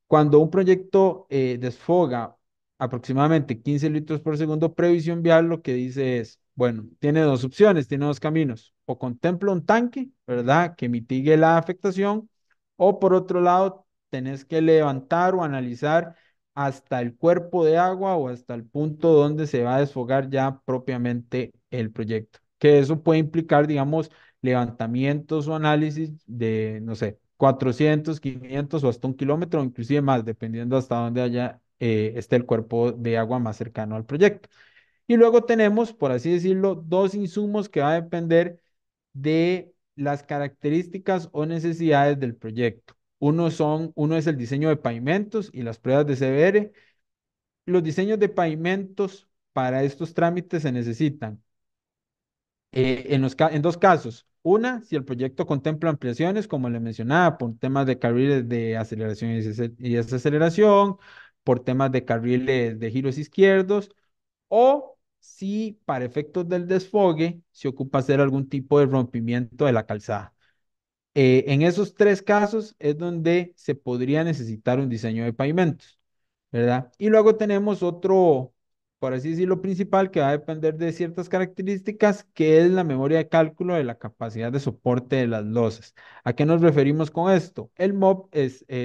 Cuando un proyecto desfoga aproximadamente 15 litros por segundo, previsión vial lo que dice es, bueno, tiene dos opciones, tiene dos caminos. O contempla un tanque, ¿verdad? Que mitigue la afectación. O por otro lado, tenés que levantar o analizar hasta el cuerpo de agua o hasta el punto donde se va a desfogar ya propiamente el proyecto. Que eso puede implicar, digamos, levantamientos o análisis de, no sé, 400, 500 o hasta 1 kilómetro, o inclusive más, dependiendo hasta dónde esté el cuerpo de agua más cercano al proyecto. Y luego tenemos, por así decirlo, dos insumos que va a depender de las características o necesidades del proyecto. Uno es el diseño de pavimentos y las pruebas de CBR. Los diseños de pavimentos para estos trámites se necesitan en dos casos. Una, si el proyecto contempla ampliaciones, como le mencionaba, por temas de carriles de aceleración y desaceleración, por temas de carriles de giros izquierdos, o si para efectos del desfogue se ocupa hacer algún tipo de rompimiento de la calzada. En esos tres casos es donde se podría necesitar un diseño de pavimentos, ¿verdad? Y luego tenemos otro, por así decirlo, principal que va a depender de ciertas características, que es la memoria de cálculo de la capacidad de soporte de las losas. ¿A qué nos referimos con esto? El MOB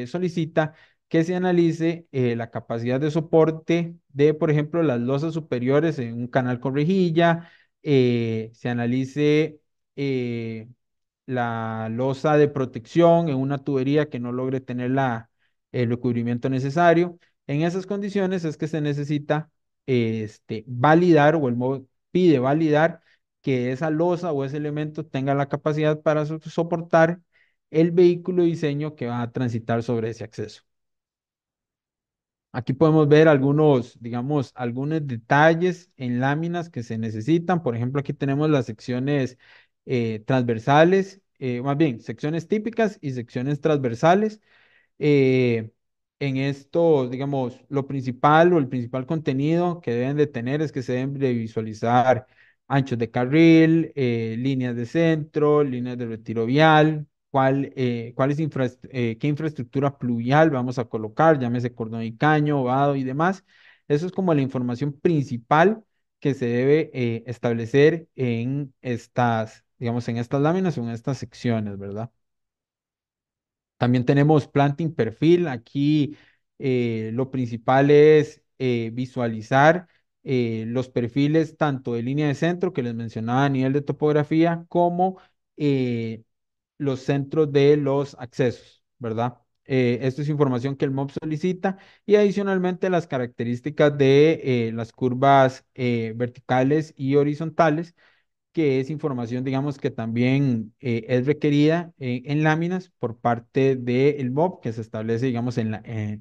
solicita que se analice la capacidad de soporte de, por ejemplo, las losas superiores en un canal con rejilla, se analice la losa de protección en una tubería que no logre tener el recubrimiento necesario. En esas condiciones es que se necesita validar o el MOB pide validar que esa losa o ese elemento tenga la capacidad para soportar el vehículo de diseño que va a transitar sobre ese acceso. Aquí podemos ver algunos, digamos, algunos detalles en láminas que se necesitan. Por ejemplo, aquí tenemos las secciones transversales, más bien, secciones típicas y secciones transversales. Eh, en esto, digamos, lo principal o el principal contenido que deben de tener es que se deben de visualizar anchos de carril, líneas de centro, líneas de retiro vial, qué infraestructura pluvial vamos a colocar, llámese cordón y caño, vado y demás. Eso es como la información principal que se debe establecer en estas, digamos, en estas láminas o en estas secciones, ¿verdad? También tenemos planting perfil. Aquí lo principal es visualizar los perfiles tanto de línea de centro que les mencionaba a nivel de topografía como los centros de los accesos, ¿verdad? Esto es información que el MOB solicita y adicionalmente las características de las curvas verticales y horizontales, que es información, digamos, que también es requerida en láminas por parte del MOB que se establece, digamos, en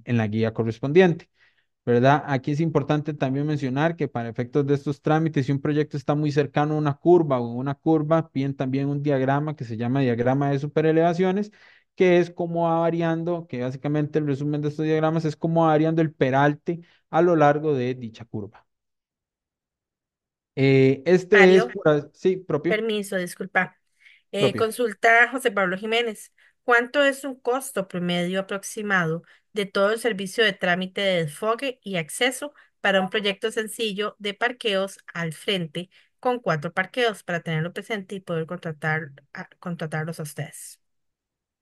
la guía correspondiente. ¿Verdad? Aquí es importante también mencionar que para efectos de estos trámites, si un proyecto está muy cercano a una curva o en una curva, piden también un diagrama que se llama diagrama de superelevaciones, que es cómo va variando, que básicamente el resumen de estos diagramas es cómo va variando el peralte a lo largo de dicha curva. Este es, Mario, sí, propio, permiso, disculpa. propio. Consulta a José Pablo Jiménez. ¿Cuánto es un costo promedio aproximado de todo el servicio de trámite de desfogue y acceso para un proyecto sencillo de parqueos al frente con 4 parqueos para tenerlo presente y poder contratarlos a ustedes?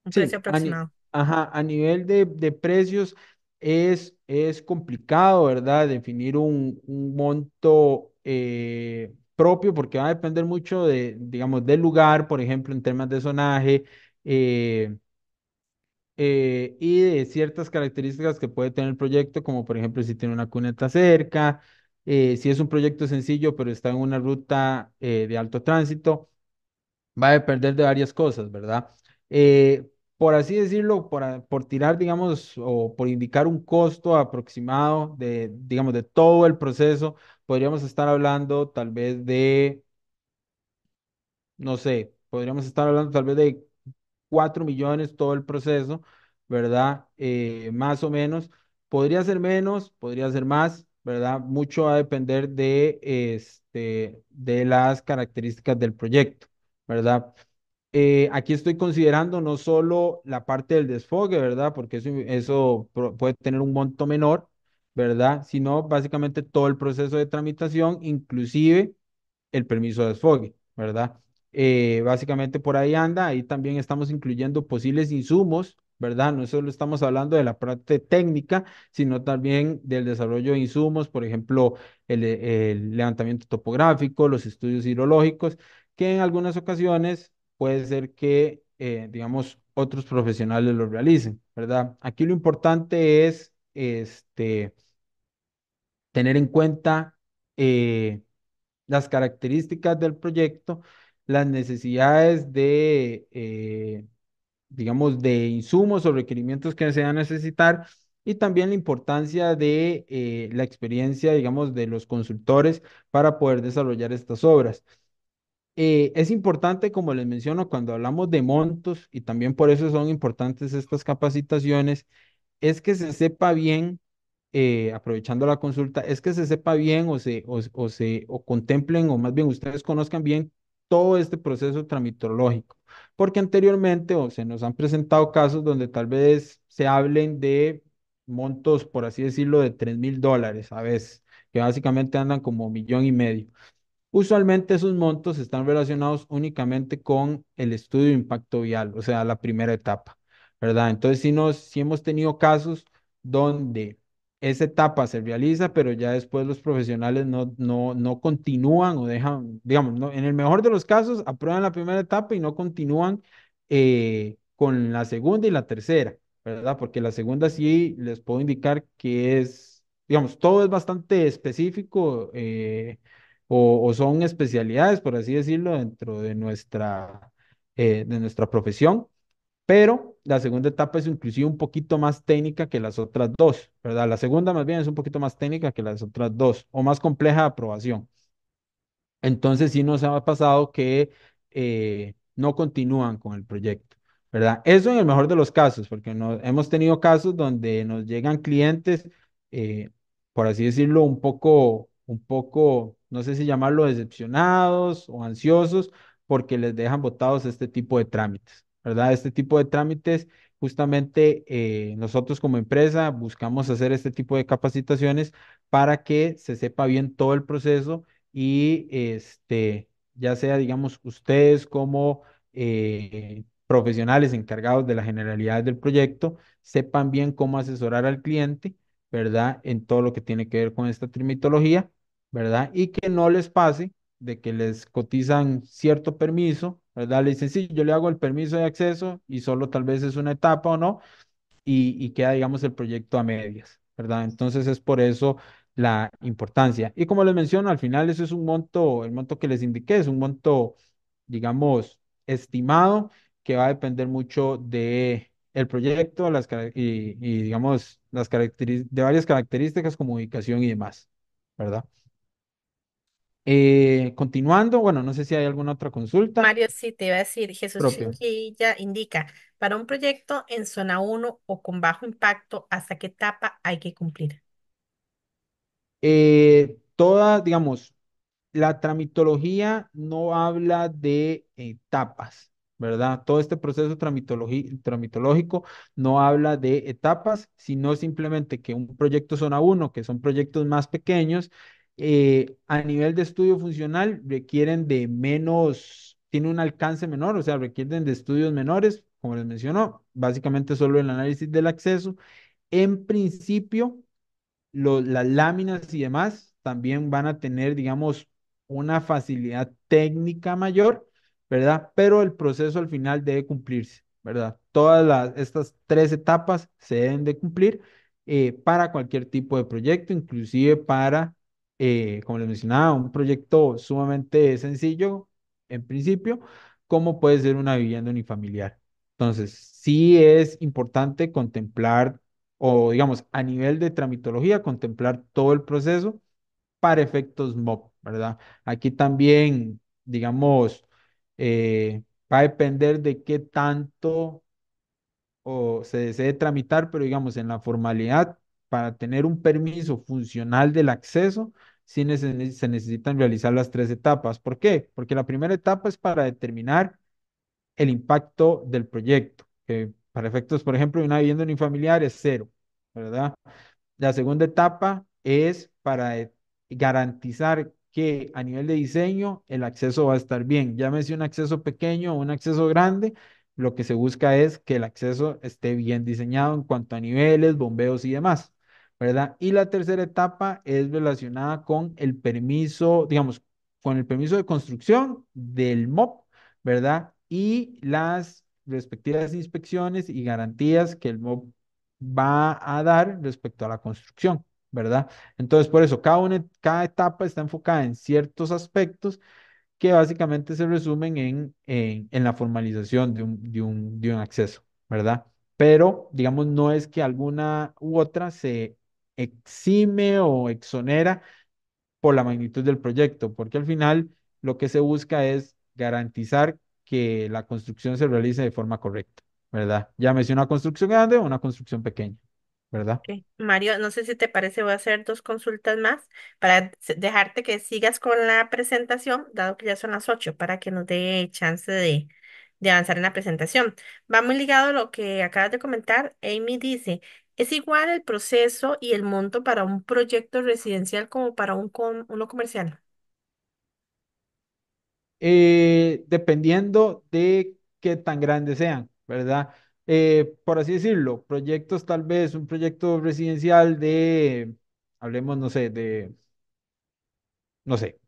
Un precio Sí, aproximado. ajá, a nivel de precios es complicado, ¿verdad? Definir un monto propio porque va a depender mucho de, digamos, del lugar, por ejemplo, en temas de zonaje eh, y de ciertas características que puede tener el proyecto, como por ejemplo si tiene una cuneta cerca, si es un proyecto sencillo pero está en una ruta de alto tránsito va a depender de varias cosas, ¿verdad? Por así decirlo, por tirar, digamos, o por indicar un costo aproximado de, digamos, de todo el proceso, podríamos estar hablando tal vez de, no sé, podríamos estar hablando tal vez de 4 millones todo el proceso, ¿verdad? Más o menos. Podría ser menos, podría ser más, ¿verdad? Mucho va a depender de las características del proyecto, ¿verdad? Aquí estoy considerando no solo la parte del desfogue, ¿verdad? Porque puede tener un monto menor, ¿verdad? Sino básicamente todo el proceso de tramitación, inclusive el permiso de desfogue, ¿verdad? Básicamente por ahí anda, ahí también estamos incluyendo posibles insumos, ¿verdad? No solo estamos hablando de la parte técnica, sino también del desarrollo de insumos, por ejemplo, el levantamiento topográfico, los estudios hidrológicos, que en algunas ocasiones puede ser que, digamos, otros profesionales lo realicen, ¿verdad? Aquí lo importante es, tener en cuenta las características del proyecto, las necesidades digamos, de insumos o requerimientos que se van a necesitar y también la importancia de la experiencia, digamos, de los consultores para poder desarrollar estas obras. Es importante, como les menciono, cuando hablamos de montos, y también por eso son importantes estas capacitaciones, es que se sepa bien, aprovechando la consulta, es que se sepa bien o contemplen, o más bien ustedes conozcan bien todo este proceso tramitológico, porque anteriormente o se nos han presentado casos donde tal vez se hablen de montos, por así decirlo, de $3,000 a veces, que básicamente andan como 1,5 millones. Usualmente esos montos están relacionados únicamente con el estudio de impacto vial, o sea, la primera etapa, ¿verdad? Entonces, si hemos tenido casos donde esa etapa se realiza, pero ya después los profesionales no continúan o dejan, digamos, en el mejor de los casos, aprueban la primera etapa y no continúan con la segunda y la tercera, ¿verdad? Porque la segunda sí les puedo indicar que es, digamos, todo es bastante específico. O son especialidades, por así decirlo, dentro de nuestra profesión, pero la segunda etapa es inclusive un poquito más técnica que las otras dos, ¿verdad? La segunda más bien es un poquito más técnica que las otras dos, o más compleja de aprobación. Entonces sí nos ha pasado que no continúan con el proyecto, ¿verdad? Eso en el mejor de los casos, porque hemos tenido casos donde nos llegan clientes, eh, por así decirlo, no sé si llamarlo decepcionados o ansiosos, porque les dejan botados este tipo de trámites, ¿verdad? Este tipo de trámites, justamente nosotros como empresa buscamos hacer este tipo de capacitaciones para que se sepa bien todo el proceso y ya sea, digamos, ustedes como profesionales encargados de la generalidad del proyecto, sepan bien cómo asesorar al cliente, ¿verdad? En todo lo que tiene que ver con esta trimitología, ¿verdad? Y que no les pase de que les cotizan cierto permiso ¿verdad? Le dicen, sí, yo le hago el permiso de acceso y solo tal vez es una etapa o no, y queda, digamos, el proyecto a medias, ¿verdad? Entonces es por eso la importancia. Y como les menciono, al final eso es un monto, el monto que les indiqué es un monto, digamos, estimado que va a depender mucho de el proyecto y, digamos, de varias características como ubicación y demás, ¿verdad? Continuando, bueno, no sé si hay alguna otra consulta Mario, sí, te iba a decir, Jesús propia. Chinquilla indica, para un proyecto en zona uno o con bajo impacto, ¿hasta qué etapa hay que cumplir? Toda, digamos, la tramitología no habla de etapas, ¿verdad? Todo este proceso tramitológico no habla de etapas, sino simplemente que un proyecto zona uno, que son proyectos más pequeños, a nivel de estudio funcional requieren de menos, tiene un alcance menor, o sea, requieren de estudios menores, como les mencionó, básicamente solo el análisis del acceso. En principio, las láminas y demás también van a tener, digamos, una facilidad técnica mayor, ¿verdad? Pero el proceso al final debe cumplirse, ¿verdad? Estas tres etapas se deben de cumplir para cualquier tipo de proyecto, inclusive para, como les mencionaba, un proyecto sumamente sencillo en principio, como puede ser una vivienda unifamiliar. Entonces, sí es importante contemplar o digamos, a nivel de tramitología, contemplar todo el proceso para efectos MOP, ¿verdad? Aquí también, digamos, va a depender de qué tanto o se desee tramitar, pero digamos, en la formalidad, para tener un permiso funcional del acceso, sí se necesitan realizar las tres etapas. ¿Por qué? Porque la primera etapa es para determinar el impacto del proyecto, que para efectos, por ejemplo, de una vivienda unifamiliar es cero, ¿verdad? La segunda etapa es para garantizar que a nivel de diseño el acceso va a estar bien. Llámese un acceso pequeño o un acceso grande, lo que se busca es que el acceso esté bien diseñado en cuanto a niveles, bombeos y demás, ¿verdad? Y la tercera etapa es relacionada con el permiso, digamos, con el permiso de construcción del MOP, ¿verdad? Y las respectivas inspecciones y garantías que el MOP va a dar respecto a la construcción, ¿verdad? Entonces, por eso, cada etapa está enfocada en ciertos aspectos que básicamente se resumen en la formalización de un acceso, ¿verdad? Pero, digamos, no es que alguna u otra se exime o exonera por la magnitud del proyecto, porque al final lo que se busca es garantizar que la construcción se realice de forma correcta, ¿verdad? Llámese una construcción grande o una construcción pequeña, ¿verdad? Ok. Mario, no sé si te parece, voy a hacer dos consultas más para dejarte que sigas con la presentación, dado que ya son las 8, para que nos dé chance de avanzar en la presentación. Va muy ligado a lo que acabas de comentar. Amy dice, ¿es igual el proceso y el monto para un proyecto residencial como para uno comercial? Dependiendo de qué tan grandes sean, ¿verdad? Por así decirlo, proyectos tal vez, un proyecto residencial hablemos, no sé,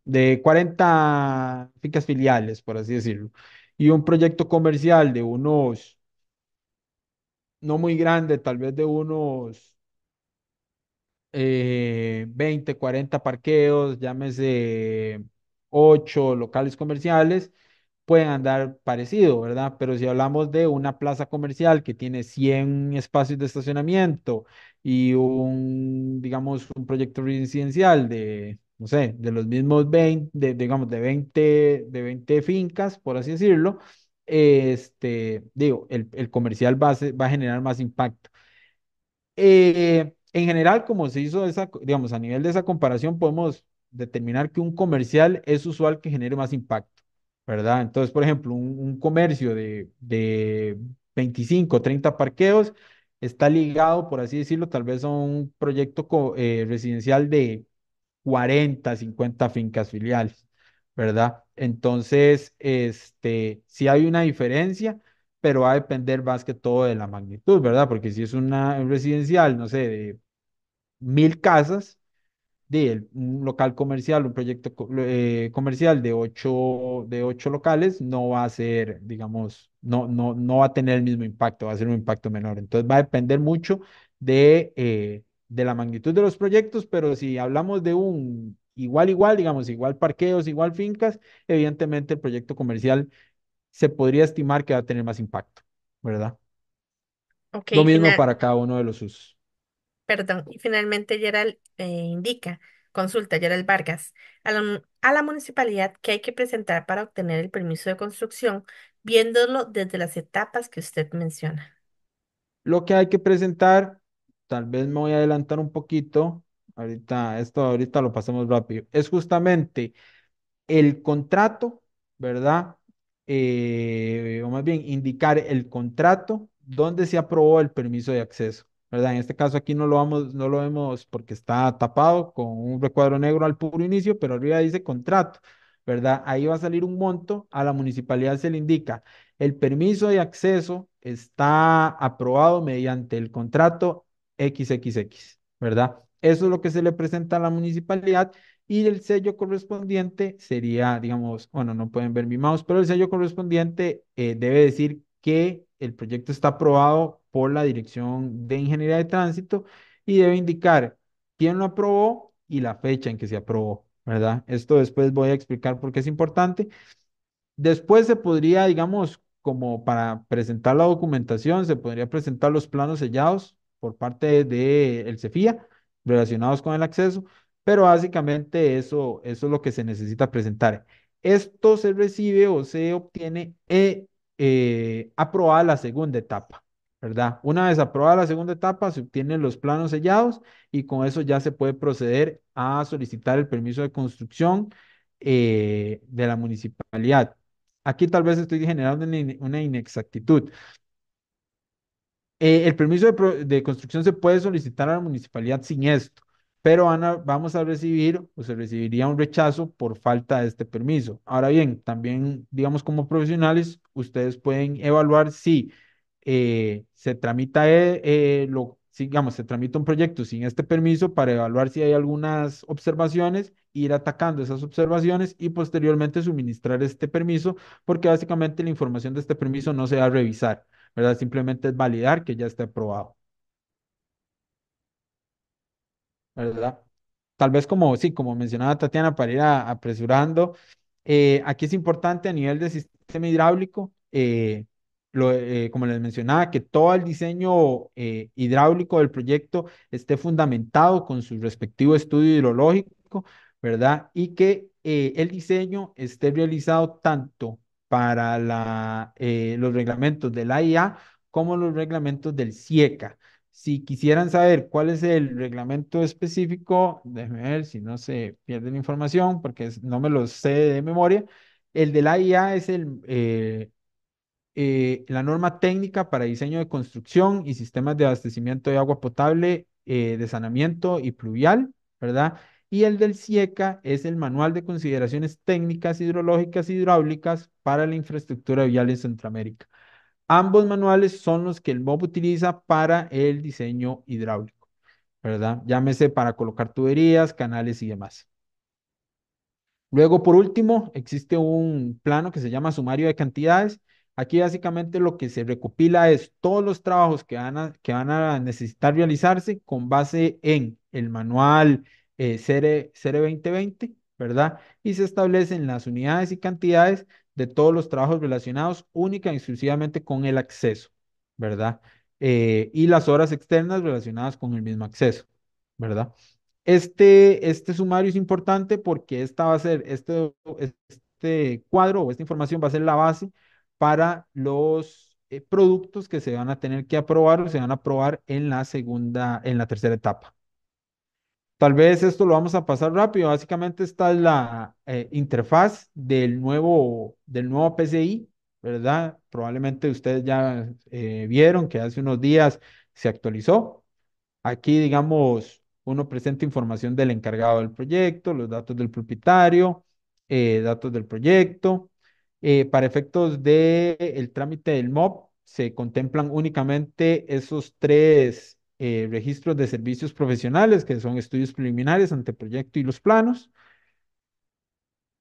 de 40 fincas filiales, por así decirlo, y un proyecto comercial de unos, no muy grande, tal vez de unos 20, 40 parqueos, llámese 8 locales comerciales, pueden andar parecido, ¿verdad? Pero si hablamos de una plaza comercial que tiene 100 espacios de estacionamiento y digamos, un proyecto residencial de, no sé, de los mismos 20, digamos, de veinte fincas, por así decirlo, digo, el comercial va a generar más impacto. En general, como se hizo digamos, a nivel de esa comparación, podemos determinar que un comercial es usual que genere más impacto, ¿verdad? Entonces, por ejemplo, un comercio de 25, 30 parqueos está ligado, por así decirlo, tal vez a un proyecto residencial de 40, 50 fincas filiales, ¿verdad? Entonces, sí hay una diferencia, pero va a depender más que todo de la magnitud, ¿verdad? Porque si es un residencial, no sé, de 1000 casas, un local comercial, un proyecto comercial de ocho locales no va a ser, digamos, no va a tener el mismo impacto, va a ser un impacto menor. Entonces va a depender mucho de la magnitud de los proyectos, pero si hablamos de un igual, digamos, igual parqueos, igual fincas, evidentemente el proyecto comercial se podría estimar que va a tener más impacto, ¿verdad? Ok, Lo mismo para cada uno de los usos. perdón, y finalmente Gerald consulta Gerald Vargas, a la municipalidad que hay que presentar para obtener el permiso de construcción, viéndolo desde las etapas que usted menciona. Lo que hay que presentar, tal vez me voy a adelantar un poquito, ahorita lo pasamos rápido, es justamente el contrato, ¿verdad? O más bien indicar el contrato donde se aprobó el permiso de acceso, ¿verdad? En este caso aquí no lo vemos porque está tapado con un recuadro negro al puro inicio, pero arriba dice contrato, ¿verdad? Ahí va a salir un monto, a la municipalidad se le indica, el permiso de acceso está aprobado mediante el contrato XXX, ¿verdad? Eso es lo que se le presenta a la municipalidad y el sello correspondiente sería, digamos, bueno, no pueden ver mi mouse, pero el sello correspondiente debe decir que el proyecto está aprobado por la Dirección de Ingeniería de Tránsito y debe indicar quién lo aprobó y la fecha en que se aprobó, ¿verdad? Esto después voy a explicar por qué es importante. Después se podría, digamos, como para presentar la documentación, se podría presentar los planos sellados por parte del CEFIA relacionados con el acceso, pero básicamente eso es lo que se necesita presentar. Esto se recibe o se obtiene aprobada la segunda etapa, ¿verdad? Una vez aprobada la segunda etapa, se obtienen los planos sellados y con eso ya se puede proceder a solicitar el permiso de construcción de la municipalidad. Aquí tal vez estoy generando una inexactitud. El permiso de construcción se puede solicitar a la municipalidad sin esto, pero vamos a recibir o se recibiría un rechazo por falta de este permiso. Ahora bien, también, digamos, como profesionales, ustedes pueden evaluar si se tramita, digamos, se tramita un proyecto sin este permiso para evaluar si hay algunas observaciones, ir atacando esas observaciones y posteriormente suministrar este permiso, porque básicamente la información de este permiso no se va a revisar, ¿verdad? Simplemente es validar que ya esté aprobado, ¿verdad? Tal vez como, sí, como mencionaba Tatiana, para ir apresurando, aquí es importante a nivel de sistema hidráulico, como les mencionaba, que todo el diseño hidráulico del proyecto esté fundamentado con su respectivo estudio hidrológico, ¿verdad? Y que el diseño esté realizado tanto para los reglamentos de la AIA como los reglamentos del CIECA. Si quisieran saber cuál es el reglamento específico, déjenme ver si no se pierde la información, porque no me lo sé de memoria. El de la IA es la norma técnica para diseño de construcción y sistemas de abastecimiento de agua potable, de saneamiento y pluvial, ¿verdad? Y el del CIECA es el manual de consideraciones técnicas hidrológicas y hidráulicas para la infraestructura vial en Centroamérica. Ambos manuales son los que el MOB utiliza para el diseño hidráulico, ¿verdad? Llámese para colocar tuberías, canales y demás. Luego, por último, existe un plano que se llama sumario de cantidades. Aquí básicamente lo que se recopila es todos los trabajos que van a necesitar realizarse con base en el manual CR 2020, ¿verdad? Y se establecen las unidades y cantidades de todos los trabajos relacionados única y exclusivamente con el acceso, ¿verdad? Y las horas externas relacionadas con el mismo acceso, ¿verdad? Este sumario es importante porque esta va a ser, este cuadro o esta información va a ser la base para los productos que se van a tener que aprobar o se van a aprobar en la tercera etapa. Tal vez esto lo vamos a pasar rápido. Básicamente esta es la interfaz del nuevo PCI, ¿verdad? Probablemente ustedes ya vieron que hace unos días se actualizó. Aquí, digamos, uno presenta información del encargado del proyecto, los datos del propietario, datos del proyecto. Para efectos del trámite del MOB, se contemplan únicamente esos tres. registros de servicios profesionales, que son estudios preliminares, anteproyecto y los planos.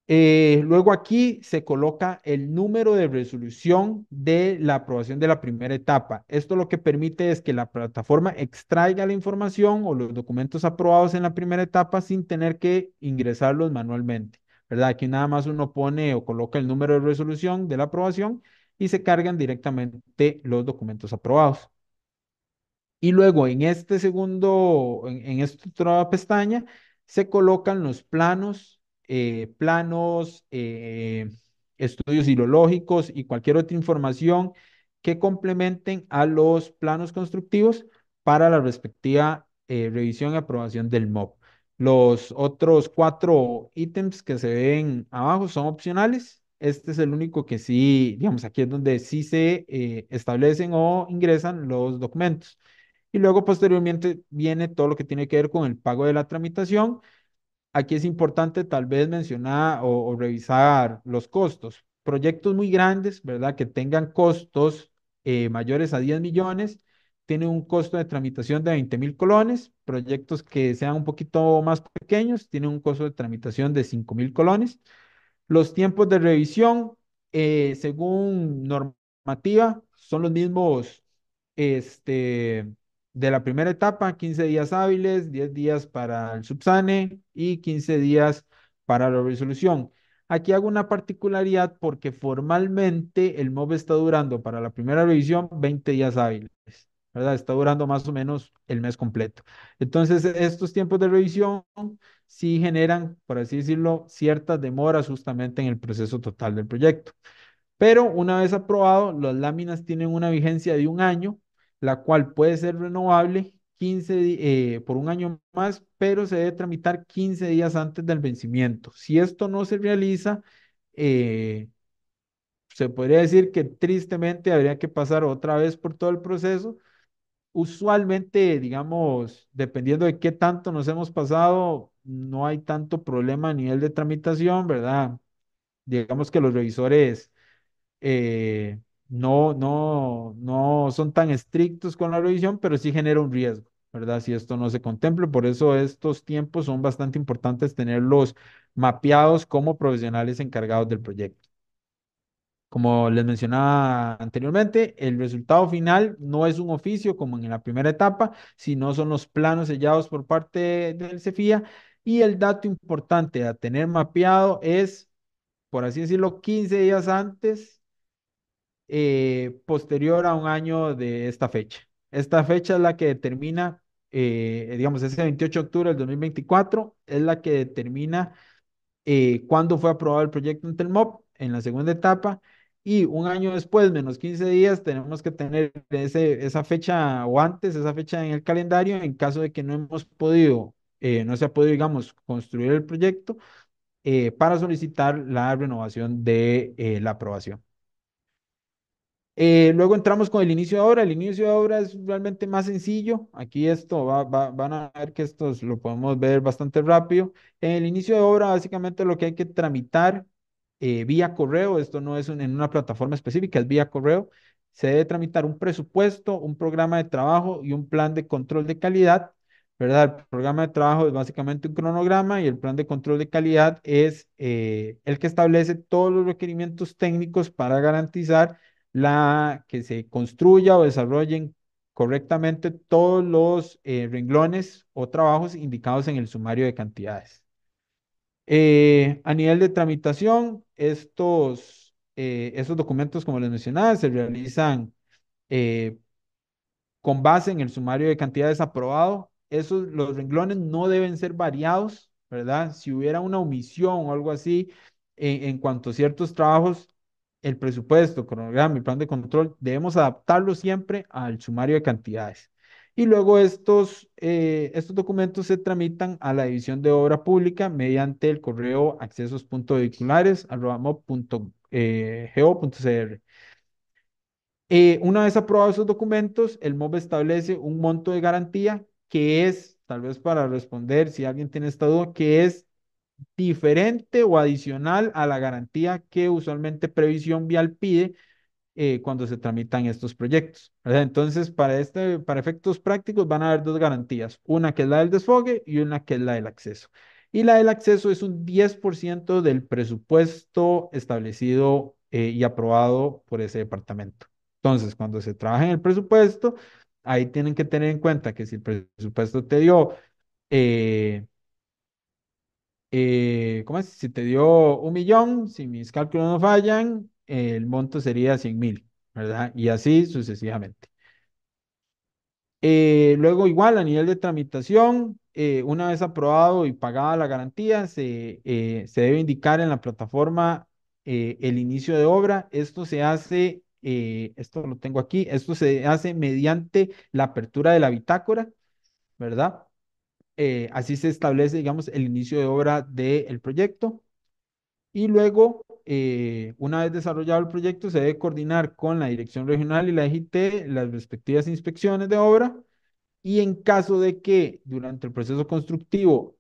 Luego aquí se coloca el número de resolución de la aprobación de la primera etapa. Esto lo que permite es que la plataforma extraiga la información o los documentos aprobados en la primera etapa sin tener que ingresarlos manualmente, ¿verdad? Aquí nada más uno pone o coloca el número de resolución de la aprobación y se cargan directamente los documentos aprobados. Y luego en esta otra pestaña, se colocan los estudios hidrológicos y cualquier otra información que complementen a los planos constructivos para la respectiva revisión y aprobación del MOB. Los otros cuatro ítems que se ven abajo son opcionales. Este es el único que sí, digamos, aquí es donde sí se establecen o ingresan los documentos. Y luego posteriormente viene todo lo que tiene que ver con el pago de la tramitación. Aquí es importante tal vez mencionar o revisar los costos. Proyectos muy grandes, ¿verdad? Que tengan costos mayores a 10 millones, tienen un costo de tramitación de 20.000 colones. Proyectos que sean un poquito más pequeños tienen un costo de tramitación de 5.000 colones. Los tiempos de revisión, según normativa, son los mismos de la primera etapa: 15 días hábiles, 10 días para el subsane y 15 días para la resolución. Aquí hago una particularidad porque formalmente el MOB está durando para la primera revisión 20 días hábiles, ¿verdad? Está durando más o menos el mes completo. Entonces, estos tiempos de revisión sí generan, por así decirlo, ciertas demoras justamente en el proceso total del proyecto. Pero una vez aprobado, las láminas tienen una vigencia de un año, la cual puede ser renovable por un año más, pero se debe tramitar 15 días antes del vencimiento. Si esto no se realiza, eh, se podría decir que tristemente habría que pasar otra vez por todo el proceso. Usualmente, digamos, dependiendo de qué tanto nos hemos pasado, no hay tanto problema a nivel de tramitación, ¿verdad? Digamos que los revisores no son tan estrictos con la revisión, pero sí genera un riesgo, ¿verdad? Si esto no se contempla, por eso estos tiempos son bastante importantes tenerlos mapeados como profesionales encargados del proyecto. Como les mencionaba anteriormente, el resultado final no es un oficio como en la primera etapa, sino son los planos sellados por parte del CEFIA. Y el dato importante a tener mapeado es, por así decirlo, 15 días antes, posterior a un año de esta fecha. Esta fecha es la que determina, digamos, ese 28 de octubre del 2024 es la que determina cuándo fue aprobado el proyecto ante el MOP en la segunda etapa. Y un año después, menos 15 días, tenemos que tener esa fecha o antes, esa fecha en el calendario en caso de que no se ha podido, digamos, construir el proyecto para solicitar la renovación de la aprobación. Luego entramos con el inicio de obra. El inicio de obra es realmente más sencillo. Aquí van a ver que lo podemos ver bastante rápido. En el inicio de obra, básicamente lo que hay que tramitar vía correo, esto no es en una plataforma específica, es vía correo. Se debe tramitar un presupuesto, un programa de trabajo y un plan de control de calidad, ¿verdad? El programa de trabajo es básicamente un cronograma y el plan de control de calidad es el que establece todos los requerimientos técnicos para garantizar que se construya o desarrollen correctamente todos los renglones o trabajos indicados en el sumario de cantidades. A nivel de tramitación, estos documentos, como les mencionaba, se realizan eh, con base en el sumario de cantidades aprobado. Los renglones no deben ser variados, ¿verdad? Si hubiera una omisión o algo así en cuanto a ciertos trabajos, el presupuesto, cronograma y plan de control, debemos adaptarlo siempre al sumario de cantidades. Y luego estos documentos se tramitan a la División de Obra Pública mediante el correo accesos.vehiculares@mob.go.cr. Una vez aprobados esos documentos, el MOB establece un monto de garantía que es, tal vez para responder si alguien tiene esta duda, que es diferente o adicional a la garantía que usualmente Previsión Vial pide cuando se tramitan estos proyectos, ¿verdad? Entonces, para efectos prácticos van a haber dos garantías, una que es la del desfogue y una que es la del acceso. Y la del acceso es un 10% del presupuesto establecido y aprobado por ese departamento. Entonces, cuando se trabaja en el presupuesto, ahí tienen que tener en cuenta que si el presupuesto te dio eh, ¿cómo es? Si te dio 1 millón, si mis cálculos no fallan, el monto sería 100.000, ¿verdad? Y así sucesivamente. Luego, igual, a nivel de tramitación, una vez aprobado y pagada la garantía, se debe indicar en la plataforma el inicio de obra. Esto se hace, esto lo tengo aquí, esto se hace mediante la apertura de la bitácora, ¿verdad? Así se establece, digamos, el inicio de obra del proyecto. Y luego, una vez desarrollado el proyecto, se debe coordinar con la Dirección Regional y la EGT las respectivas inspecciones de obra. Y en caso de que durante el proceso constructivo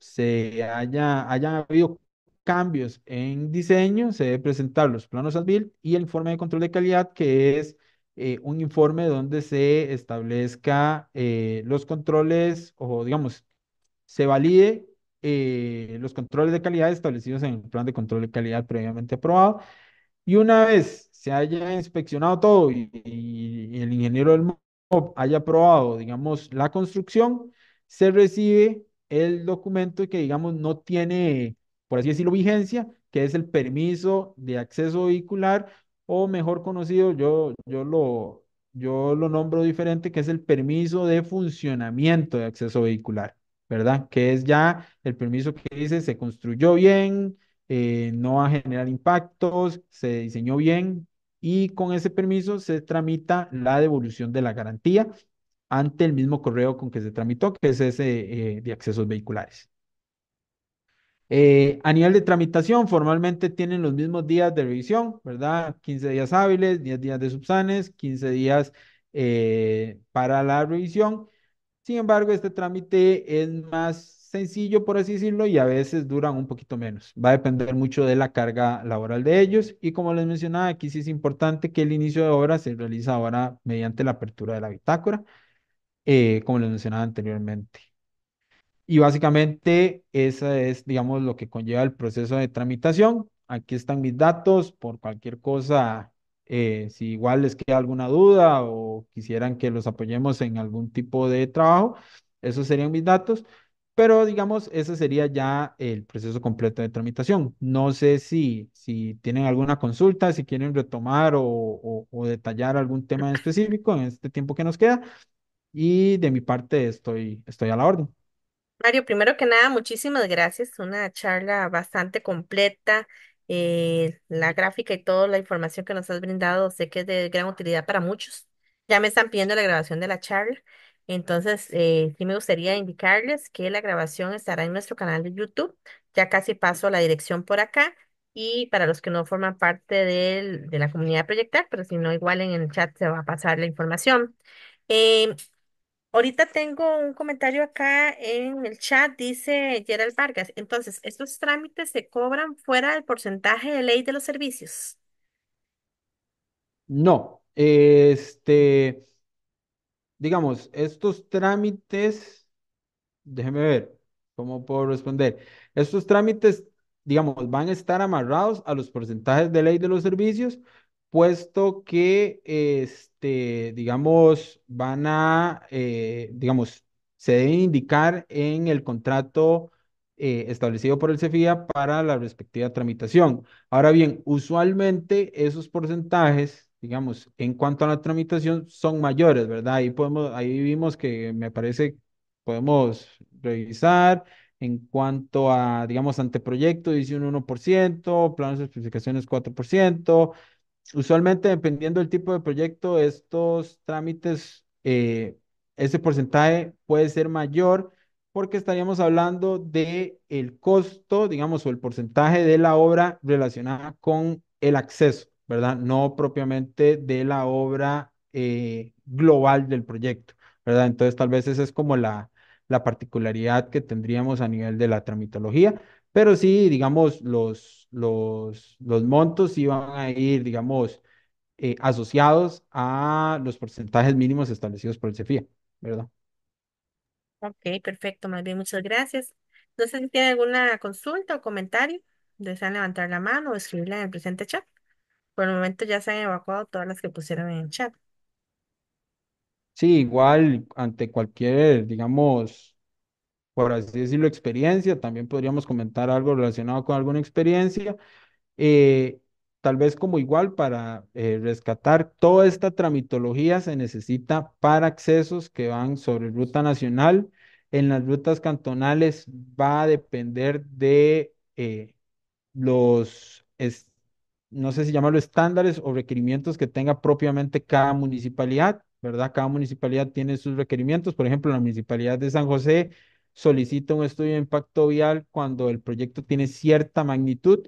hayan habido cambios en diseño, se debe presentar los planos ASBIL y el informe de control de calidad, que es un informe donde se establezca los controles o, digamos, se valide los controles de calidad establecidos en el plan de control de calidad previamente aprobado. Y una vez se haya inspeccionado todo y el ingeniero del MOB haya aprobado, digamos, la construcción, se recibe el documento que, digamos, no tiene, por así decirlo, vigencia, que es el permiso de acceso vehicular, o mejor conocido, yo lo nombro diferente, que es el permiso de funcionamiento de acceso vehicular, ¿verdad? Que es ya el permiso que dice se construyó bien, no va a generar impactos, se diseñó bien y con ese permiso se tramita la devolución de la garantía ante el mismo correo con que se tramitó, que es ese de accesos vehiculares. A nivel de tramitación, formalmente tienen los mismos días de revisión, ¿verdad? 15 días hábiles, 10 días de subsanes, 15 días para la revisión. Sin embargo, este trámite es más sencillo, por así decirlo, y a veces duran un poquito menos. Va a depender mucho de la carga laboral de ellos. Y como les mencionaba, aquí sí es importante que el inicio de obra se realiza ahora mediante la apertura de la bitácora, como les mencionaba anteriormente. Y básicamente esa es, digamos, lo que conlleva el proceso de tramitación. Aquí están mis datos por cualquier cosa, si igual les queda alguna duda o quisieran que los apoyemos en algún tipo de trabajo, esos serían mis datos. Pero digamos, ese sería ya el proceso completo de tramitación. No sé si tienen alguna consulta, si quieren retomar o detallar algún tema en específico en este tiempo que nos queda. Y de mi parte estoy a la orden. Mario, primero que nada, muchísimas gracias. Una charla bastante completa. La gráfica y toda la información que nos has brindado sé que es de gran utilidad para muchos. Ya me están pidiendo la grabación de la charla. Entonces, sí me gustaría indicarles que la grabación estará en nuestro canal de YouTube. Ya casi paso la dirección por acá. Y para los que no forman parte de la comunidad Proyectar, pero si no, igual en el chat se va a pasar la información. Em, Ahorita tengo un comentario acá en el chat, dice Gerald Vargas. Entonces, ¿estos trámites se cobran fuera del porcentaje de ley de los servicios? No, digamos, estos trámites, déjeme ver cómo puedo responder. Estos trámites, digamos, van a estar amarrados a los porcentajes de ley de los servicios, puesto que, digamos, digamos, se deben indicar en el contrato establecido por el CEFIA para la respectiva tramitación. Ahora bien, usualmente esos porcentajes, digamos, en cuanto a la tramitación, son mayores, ¿verdad? Ahí vimos que me parece podemos revisar en cuanto a, digamos, anteproyecto, dice un 1%, planos de especificaciones 4%. Usualmente, dependiendo del tipo de proyecto, estos trámites, ese porcentaje puede ser mayor porque estaríamos hablando de el costo, digamos, o el porcentaje de la obra relacionada con el acceso, ¿verdad? No propiamente de la obra global del proyecto, ¿verdad? Entonces, tal vez esa es como la particularidad que tendríamos a nivel de la tramitología. Pero sí, digamos, los montos sí van a ir, digamos, asociados a los porcentajes mínimos establecidos por el CEFIA, ¿verdad? Ok, perfecto, más bien muchas gracias. No sé si tiene alguna consulta o comentario. Desean levantar la mano o escribirla en el presente chat. Por el momento ya se han evacuado todas las que pusieron en el chat. Sí, igual ante cualquier, digamos, por así decirlo, experiencia, también podríamos comentar algo relacionado con alguna experiencia. eh, Tal vez como igual para rescatar toda esta tramitología se necesita para accesos que van sobre ruta nacional. En las rutas cantonales va a depender de los, no sé si llamarlo estándares o requerimientos que tenga propiamente cada municipalidad, ¿verdad? Cada municipalidad tiene sus requerimientos. Por ejemplo, la municipalidad de San José solicita un estudio de impacto vial cuando el proyecto tiene cierta magnitud.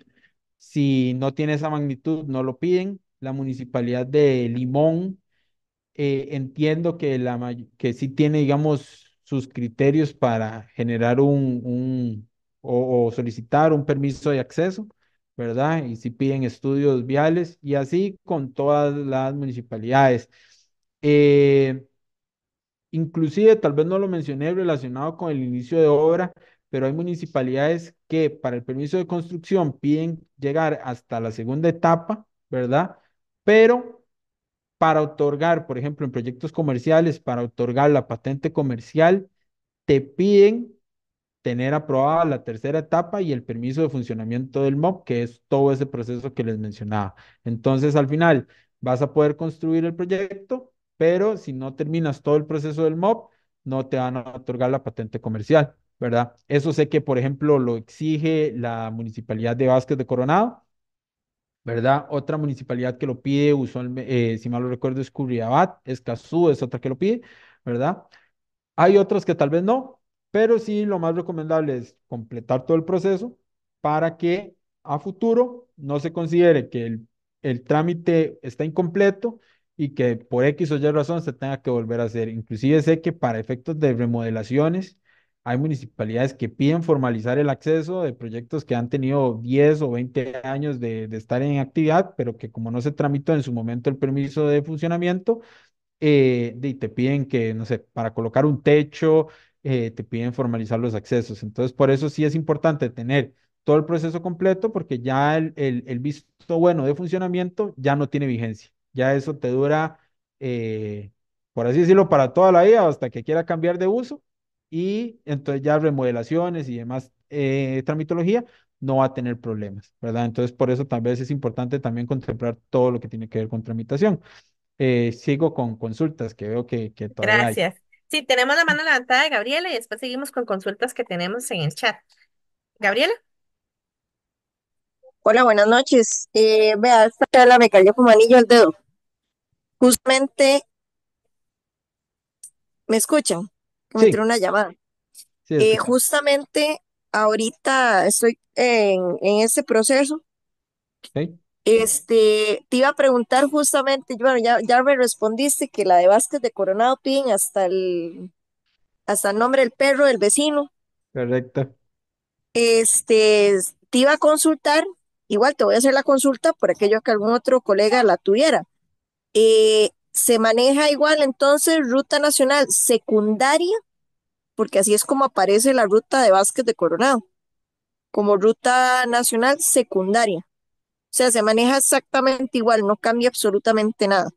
Si no tiene esa magnitud, no lo piden. La municipalidad de Limón, entiendo que, que sí tiene, digamos, sus criterios para generar o solicitar un permiso de acceso, ¿verdad? Y si piden estudios viales y así con todas las municipalidades. Eh, Inclusive, tal vez no lo mencioné relacionado con el inicio de obra, pero hay municipalidades que para el permiso de construcción piden llegar hasta la segunda etapa, ¿verdad? Pero para otorgar, por ejemplo, en proyectos comerciales, para otorgar la patente comercial, te piden tener aprobada la tercera etapa y el permiso de funcionamiento del MOB, que es todo ese proceso que les mencionaba. Entonces, al final, vas a poder construir el proyecto, pero si no terminas todo el proceso del MOB, no te van a otorgar la patente comercial, ¿verdad? Eso sé que, por ejemplo, lo exige la Municipalidad de Vázquez de Coronado. ¿Verdad? Otra municipalidad que lo pide, usualmente, si mal lo recuerdo, es Curriabat, Escazú es otra que lo pide, ¿verdad? Hay otros que tal vez no, pero sí lo más recomendable es completar todo el proceso para que a futuro no se considere que el trámite está incompleto y que por X o Y razón se tenga que volver a hacer. Inclusive sé que para efectos de remodelaciones hay municipalidades que piden formalizar el acceso de proyectos que han tenido 10 o 20 años de estar en actividad, pero que como no se tramitó en su momento el permiso de funcionamiento, te piden que, no sé, para colocar un techo, te piden formalizar los accesos. Entonces, por eso sí es importante tener todo el proceso completo porque ya el visto bueno de funcionamiento ya no tiene vigencia. Ya eso te dura, por así decirlo, para toda la vida hasta que quiera cambiar de uso y entonces ya remodelaciones y demás tramitología no va a tener problemas, ¿verdad? Entonces, por eso tal vez es importante también contemplar todo lo que tiene que ver con tramitación. Sigo con consultas que veo que todavía hay. Gracias. Sí, tenemos la mano levantada de Gabriela y después seguimos con consultas que tenemos en el chat. Gabriela, Hola, buenas noches. Vea, esta charla me cayó como anillo al dedo. Justamente, ¿me escuchan? Que me entró Sí, una llamada. sí, escuchamos. Justamente, ahorita estoy en este proceso. ¿Sí? Te iba a preguntar justamente, bueno, ya me respondiste que la de Vázquez de Coronado piden hasta el nombre del perro del vecino. Correcto. Te iba a consultar, igual te voy a hacer la consulta por aquello que algún otro colega la tuviera. Se maneja igual entonces ruta nacional secundaria, porque así es como aparece la ruta de Vázquez de Coronado, como ruta nacional secundaria. O sea, se maneja exactamente igual, no cambia absolutamente nada.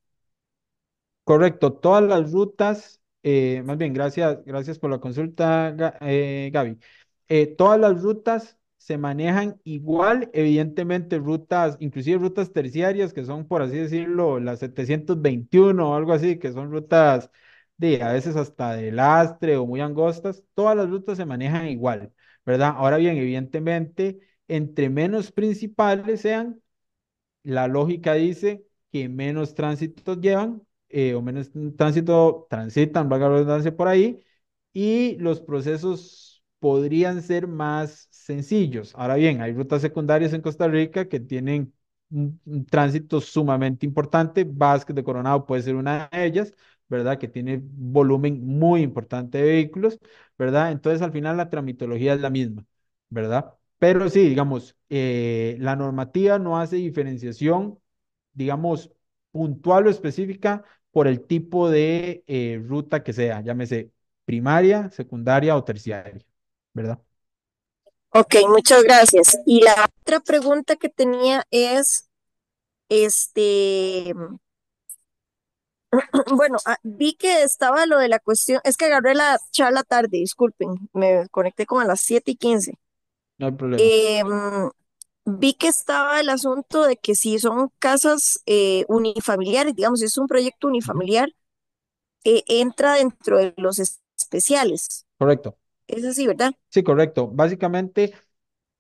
Correcto. Todas las rutas, más bien, gracias por la consulta, Gaby. Todas las rutas se manejan igual, evidentemente rutas, inclusive rutas terciarias, que son, por así decirlo, las 721 o algo así, que son rutas de a veces hasta de lastre o muy angostas, todas las rutas se manejan igual, ¿verdad? Ahora bien, evidentemente, entre menos principales sean, la lógica dice que menos tránsitos llevan o menos tránsito transitan, valga la redundancia por ahí, y los procesos podrían ser más sencillos. Ahora bien, hay rutas secundarias en Costa Rica que tienen un tránsito sumamente importante. Vázquez de Coronado puede ser una de ellas, ¿verdad? Que tiene volumen muy importante de vehículos, ¿verdad? Entonces, al final la tramitología es la misma, ¿verdad? Pero sí, digamos, la normativa no hace diferenciación, digamos, puntual o específica por el tipo de ruta que sea, llámese primaria, secundaria o terciaria, ¿verdad? Ok, muchas gracias. Y la otra pregunta que tenía es, este, bueno, vi que estaba lo de la cuestión, es que agarré la charla tarde, disculpen, me conecté como a las 7:15. No hay problema. Em, Vi que estaba el asunto de que si son casas unifamiliares, digamos, si es un proyecto Ujú. unifamiliar, entra dentro de los especiales. Correcto. Es así, ¿verdad? Sí, correcto. Básicamente,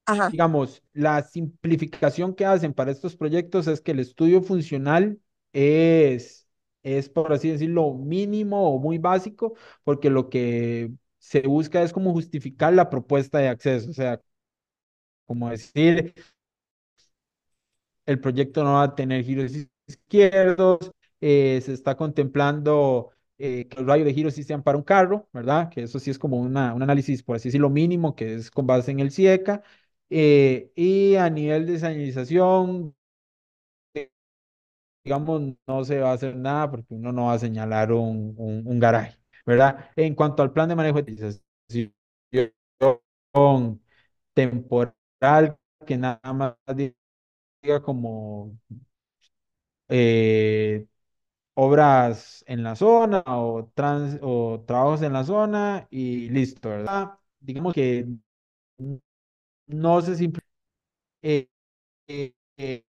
Ajá. digamos, la simplificación que hacen para estos proyectos es que el estudio funcional es, por así decirlo, mínimo o muy básico, porque lo que se busca es como justificar la propuesta de acceso, o sea, como decir, el proyecto no va a tener giros izquierdos, se está contemplando que los rayos de giro sí sean para un carro, ¿verdad? Que eso sí es como un análisis, por así decirlo, mínimo, que es con base en el CIECA. Y a nivel de señalización, digamos, no se va a hacer nada porque uno no va a señalar un garaje, ¿verdad? En cuanto al plan de manejo de utilización temporal, que nada más diga como eh, obras en la zona o trabajos en la zona y listo, ¿verdad? Digamos que no se simple, eh, eh, eh,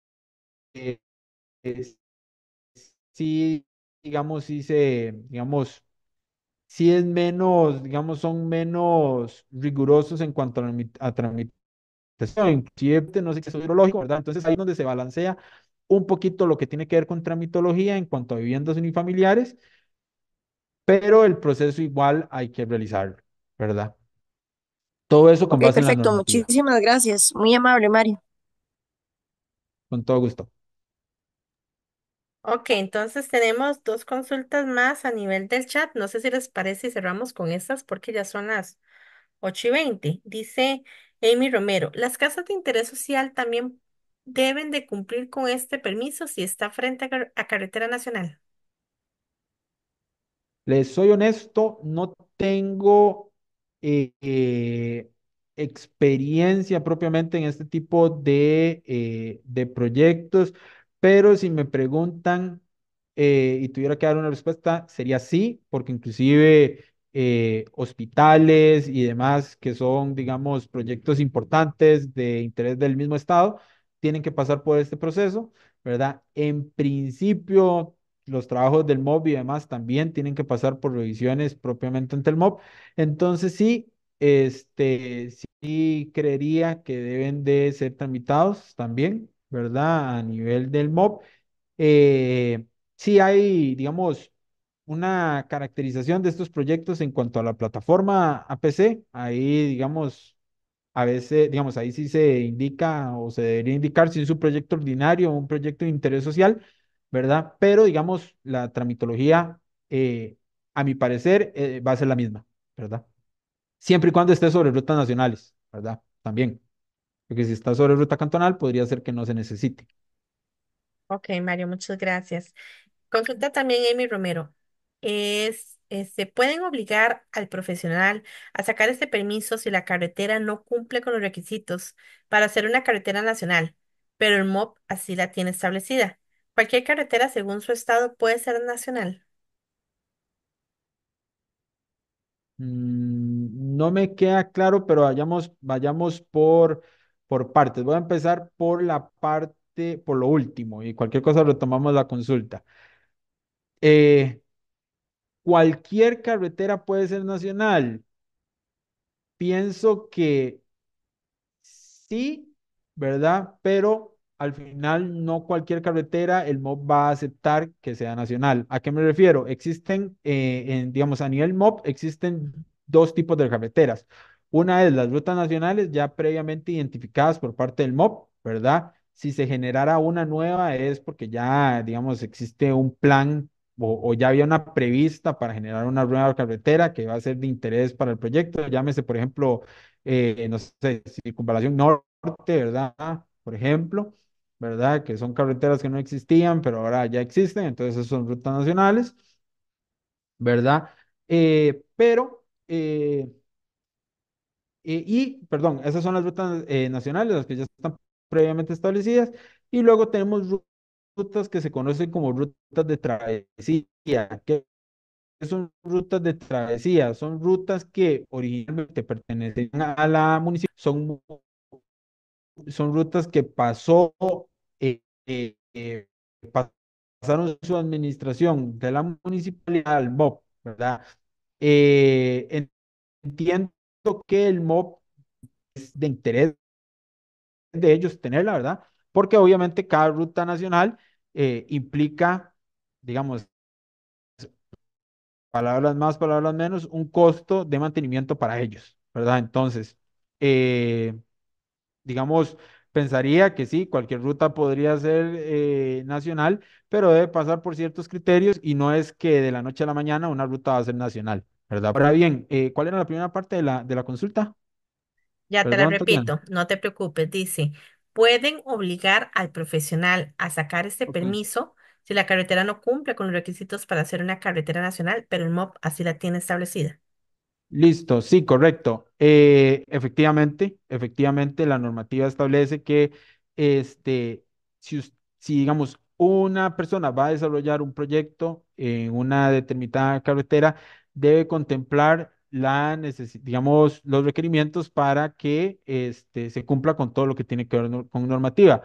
eh, eh, sí, digamos, sí es menos, digamos, son menos rigurosos en cuanto a, a tramitación, inclusive no sé si es hidrológico, ¿verdad? Entonces ahí es donde se balancea un poquito lo que tiene que ver con tramitología en cuanto a viviendas unifamiliares, pero el proceso igual hay que realizarlo, ¿verdad? Todo eso con Ok, base en la perfecto. normativa, Muchísimas gracias. Muy amable, Mario. con todo gusto. Ok, entonces tenemos dos consultas más a nivel del chat. No sé si les parece y cerramos con estas porque ya son las 8:20. Dice Amy Romero, las casas de interés social también deben de cumplir con este permiso si está frente a carretera nacional. Les soy honesto, no tengo experiencia propiamente en este tipo de proyectos, pero si me preguntan y tuviera que dar una respuesta, sería sí, porque inclusive hospitales y demás, que son, digamos, proyectos importantes de interés del mismo estado, tienen que pasar por este proceso, ¿verdad? En principio los trabajos del MOB y demás también tienen que pasar por revisiones propiamente ante el MOB. Entonces sí, sí creería que deben de ser tramitados también, ¿verdad? A nivel del MOB. Sí hay, digamos, una caracterización de estos proyectos en cuanto a la plataforma APC. Ahí, digamos, a veces, digamos, ahí sí se indica o se debería indicar si es un proyecto ordinario o un proyecto de interés social, ¿verdad? Pero, digamos, la tramitología, a mi parecer, va a ser la misma, ¿verdad? Siempre y cuando esté sobre rutas nacionales, ¿verdad? También, porque si está sobre ruta cantonal, podría ser que no se necesite. Ok, Mario, muchas gracias. Consulta también Amy Romero. ¿Se pueden obligar al profesional a sacar este permiso si la carretera no cumple con los requisitos para hacer una carretera nacional, pero el MOP así la tiene establecida? Cualquier carretera según su estado puede ser nacional. No me queda claro, pero vayamos por partes. Voy a empezar por la parte, por lo último, y cualquier cosa retomamos la consulta. Eh, Cualquier carretera puede ser nacional. Pienso que sí, ¿verdad? Pero al final no cualquier carretera el MOB va a aceptar que sea nacional. ¿A qué me refiero? Existen, digamos, a nivel MOB existen dos tipos de carreteras. Una es las rutas nacionales ya previamente identificadas por parte del MOB, ¿verdad? Si se generara una nueva es porque ya, digamos, existe un plan o ya había una prevista para generar una nueva carretera que va a ser de interés para el proyecto. Llámese, por ejemplo, no sé, Circunvalación Norte, ¿verdad? Por ejemplo. ¿verdad? Que son carreteras que no existían, pero ahora ya existen, entonces esas son rutas nacionales, ¿verdad? Perdón, esas son las rutas nacionales, las que ya están previamente establecidas, y luego tenemos rutas que se conocen como rutas de travesía. ¿Qué son rutas de travesía? Son rutas que originalmente pertenecen a la municipalidad, son rutas que eh, eh, eh, pasaron su administración de la municipalidad al MOP, ¿verdad? Entiendo que el MOP es de interés de ellos tenerla, ¿verdad? Porque obviamente cada ruta nacional implica, digamos, palabras más, palabras menos, un costo de mantenimiento para ellos, ¿verdad? Entonces, eh, digamos, pensaría que sí, cualquier ruta podría ser nacional, pero debe pasar por ciertos criterios y no es que de la noche a la mañana una ruta va a ser nacional, ¿verdad? Ahora bien, ¿cuál era la primera parte de la consulta? Ya te la Perdón, Tatiana. repito, no te preocupes. Dice, pueden obligar al profesional a sacar este Ok. permiso si la carretera no cumple con los requisitos para ser una carretera nacional, pero el MOP así la tiene establecida. Listo, sí, correcto. Efectivamente, la normativa establece que si digamos una persona va a desarrollar un proyecto en una determinada carretera, debe contemplar digamos, los requerimientos para que se cumpla con todo lo que tiene que ver con normativa.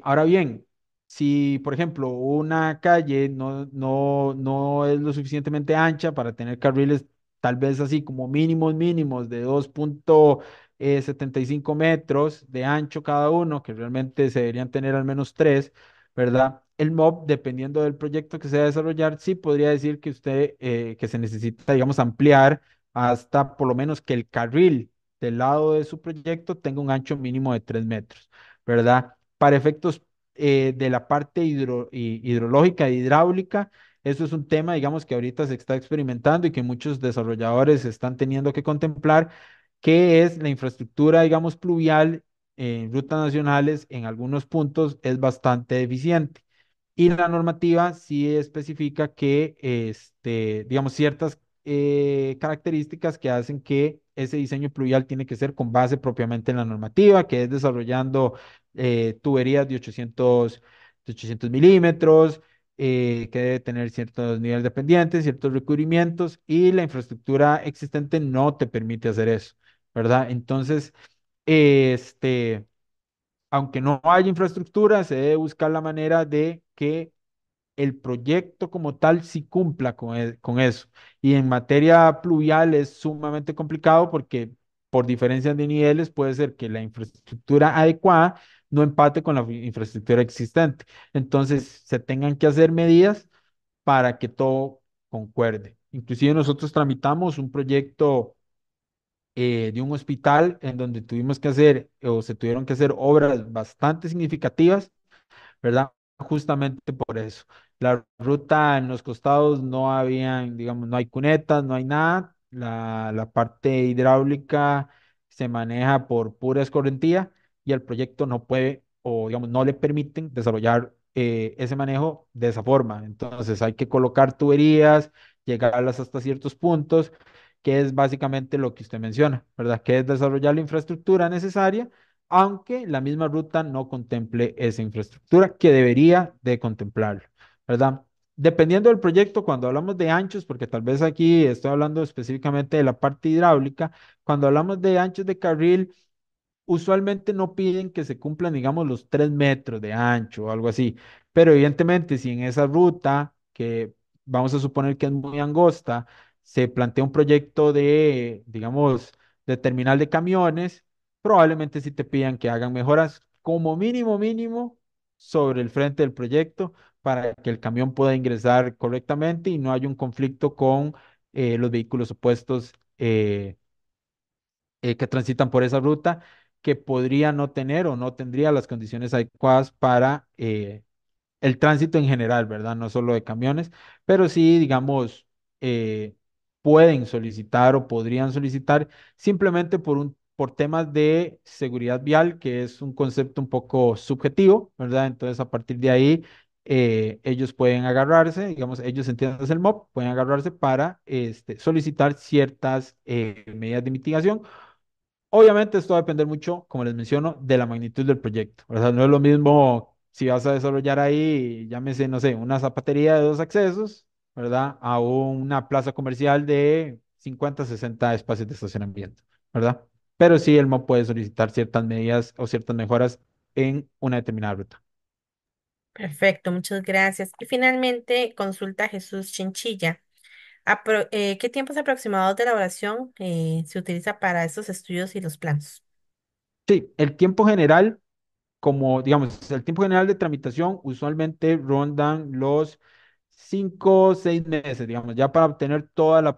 Ahora bien, si por ejemplo una calle no es lo suficientemente ancha para tener carriles tal vez así como mínimos de 2,75 metros de ancho cada uno, que realmente se deberían tener al menos tres, ¿verdad? El MOB, dependiendo del proyecto que se va a desarrollar, sí podría decir que que se necesita, digamos, ampliar hasta por lo menos que el carril del lado de su proyecto tenga un ancho mínimo de 3 metros, ¿verdad? Para efectos de la parte hidrológica e hidráulica, eso es un tema, digamos, que ahorita se está experimentando y que muchos desarrolladores están teniendo que contemplar, que es la infraestructura, digamos, pluvial en rutas nacionales, en algunos puntos es bastante deficiente. Y la normativa sí especifica que, digamos, ciertas características que hacen que ese diseño pluvial tiene que ser con base propiamente en la normativa, que es desarrollando tuberías de 800 milímetros, que debe tener ciertos niveles de pendientes, ciertos recubrimientos, y la infraestructura existente no te permite hacer eso, ¿verdad? Entonces, este, aunque no haya infraestructura, se debe buscar la manera de que el proyecto como tal sí cumpla con eso. Y en materia pluvial es sumamente complicado porque por diferencias de niveles puede ser que la infraestructura adecuada no empate con la infraestructura existente. Entonces se tengan que hacer medidas para que todo concuerde. Inclusive nosotros tramitamos un proyecto de un hospital en donde tuvimos que hacer o se tuvieron que hacer obras bastante significativas, ¿verdad? Justamente por eso. La ruta en los costados no habían, digamos, no hay cunetas, no hay nada. La parte hidráulica se maneja por pura escorrentía y el proyecto no puede o, digamos, no le permiten desarrollar ese manejo de esa forma. Entonces hay que colocar tuberías, llegarlas hasta ciertos puntos, que es básicamente lo que usted menciona, ¿verdad? Que es desarrollar la infraestructura necesaria aunque la misma ruta no contemple esa infraestructura que debería de contemplarlo, ¿verdad? Dependiendo del proyecto, cuando hablamos de anchos, porque tal vez aquí estoy hablando específicamente de la parte hidráulica, cuando hablamos de anchos de carril, usualmente no piden que se cumplan, digamos, los 3 metros de ancho o algo así, pero evidentemente si en esa ruta, que vamos a suponer que es muy angosta, se plantea un proyecto de, digamos, de terminal de camiones, probablemente sí te pidan que hagan mejoras como mínimo sobre el frente del proyecto para que el camión pueda ingresar correctamente y no haya un conflicto con los vehículos opuestos que transitan por esa ruta, que podría no tener o no tendría las condiciones adecuadas para el tránsito en general, ¿verdad? No solo de camiones, pero sí, digamos, pueden solicitar o podrían solicitar simplemente por un por temas de seguridad vial, que es un concepto un poco subjetivo, ¿verdad? Entonces, a partir de ahí, ellos pueden agarrarse, digamos, ellos entienden el MOP, pueden agarrarse para solicitar ciertas medidas de mitigación. Obviamente esto va a depender mucho, como les menciono, de la magnitud del proyecto. O sea, no es lo mismo si vas a desarrollar ahí, llámese, no sé, una zapatería de dos accesos, ¿verdad? A una plaza comercial de 50, 60 espacios de estacionamiento, ¿verdad? Pero sí, el MOP puede solicitar ciertas medidas o ciertas mejoras en una determinada ruta. Perfecto, muchas gracias. Y finalmente, consulta a Jesús Chinchilla. ¿Qué tiempos aproximados de elaboración se utiliza para estos estudios y los planos? Sí, el tiempo general, como digamos, el tiempo general de tramitación usualmente rondan los 5 o 6 meses, digamos, ya para obtener toda la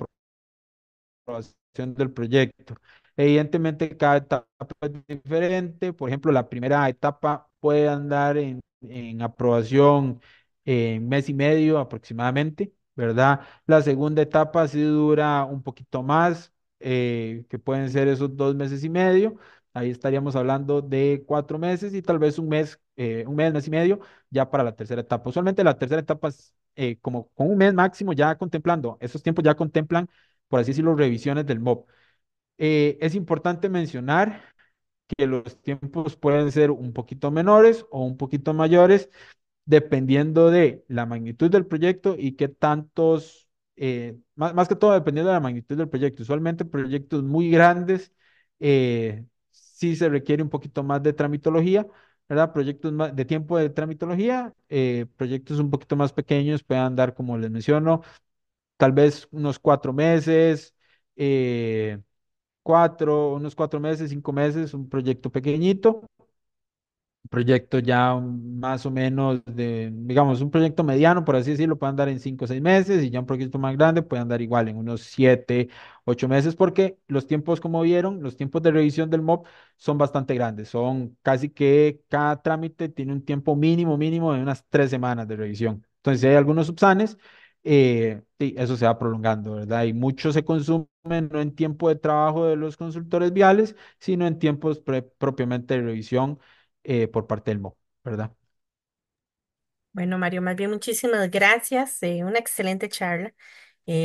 aprobación del proyecto. Evidentemente, cada etapa es diferente. Por ejemplo, la primera etapa puede andar en aprobación en mes y medio aproximadamente, ¿verdad? La segunda etapa sí dura un poquito más, que pueden ser esos 2 meses y medio. Ahí estaríamos hablando de 4 meses y tal vez un mes, mes y medio, ya para la tercera etapa. Usualmente la tercera etapa es como con un mes máximo ya contemplando, esos tiempos ya contemplan por así decirlo, revisiones del MOB. Es importante mencionar que los tiempos pueden ser un poquito menores o un poquito mayores, dependiendo de la magnitud del proyecto y qué tantos, más que todo dependiendo de la magnitud del proyecto. Usualmente proyectos muy grandes sí se requiere un poquito más de tramitología, ¿verdad? Proyectos de tiempo de tramitología, proyectos un poquito más pequeños pueden dar, como les menciono, tal vez unos 4 meses, eh, unos 4 meses, 5 meses, un proyecto pequeñito, un proyecto ya más o menos digamos, un proyecto mediano, por así decirlo, puede andar en 5 o 6 meses y ya un proyecto más grande puede andar igual en unos 7, 8 meses, porque los tiempos, como vieron, los tiempos de revisión del MOB son bastante grandes, son casi que cada trámite tiene un tiempo mínimo, mínimo de unas 3 semanas de revisión. Entonces, si hay algunos subsanes, sí, eso se va prolongando, ¿verdad? Y mucho se consume no en tiempo de trabajo de los consultores viales, sino en tiempos propiamente de revisión por parte del MOB, ¿verdad? Bueno, Mario, más bien muchísimas gracias. Una excelente charla.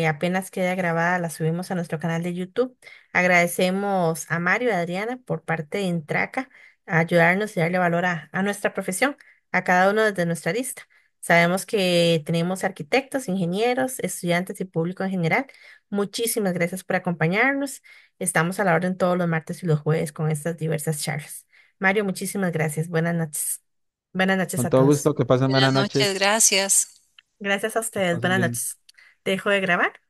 Apenas queda grabada, la subimos a nuestro canal de YouTube. Agradecemos a Mario y a Adriana por parte de Intraca a ayudarnos y darle valor a nuestra profesión, a cada uno desde nuestra lista. Sabemos que tenemos arquitectos, ingenieros, estudiantes y público en general. Muchísimas gracias por acompañarnos. Estamos a la orden todos los martes y los jueves con estas diversas charlas. Mario, muchísimas gracias. Buenas noches. Buenas noches Con a todo todos. gusto, que pasen Buenas buenas noches, noches, gracias. Gracias a que ustedes. pasen Buenas bien. noches. Dejo de grabar.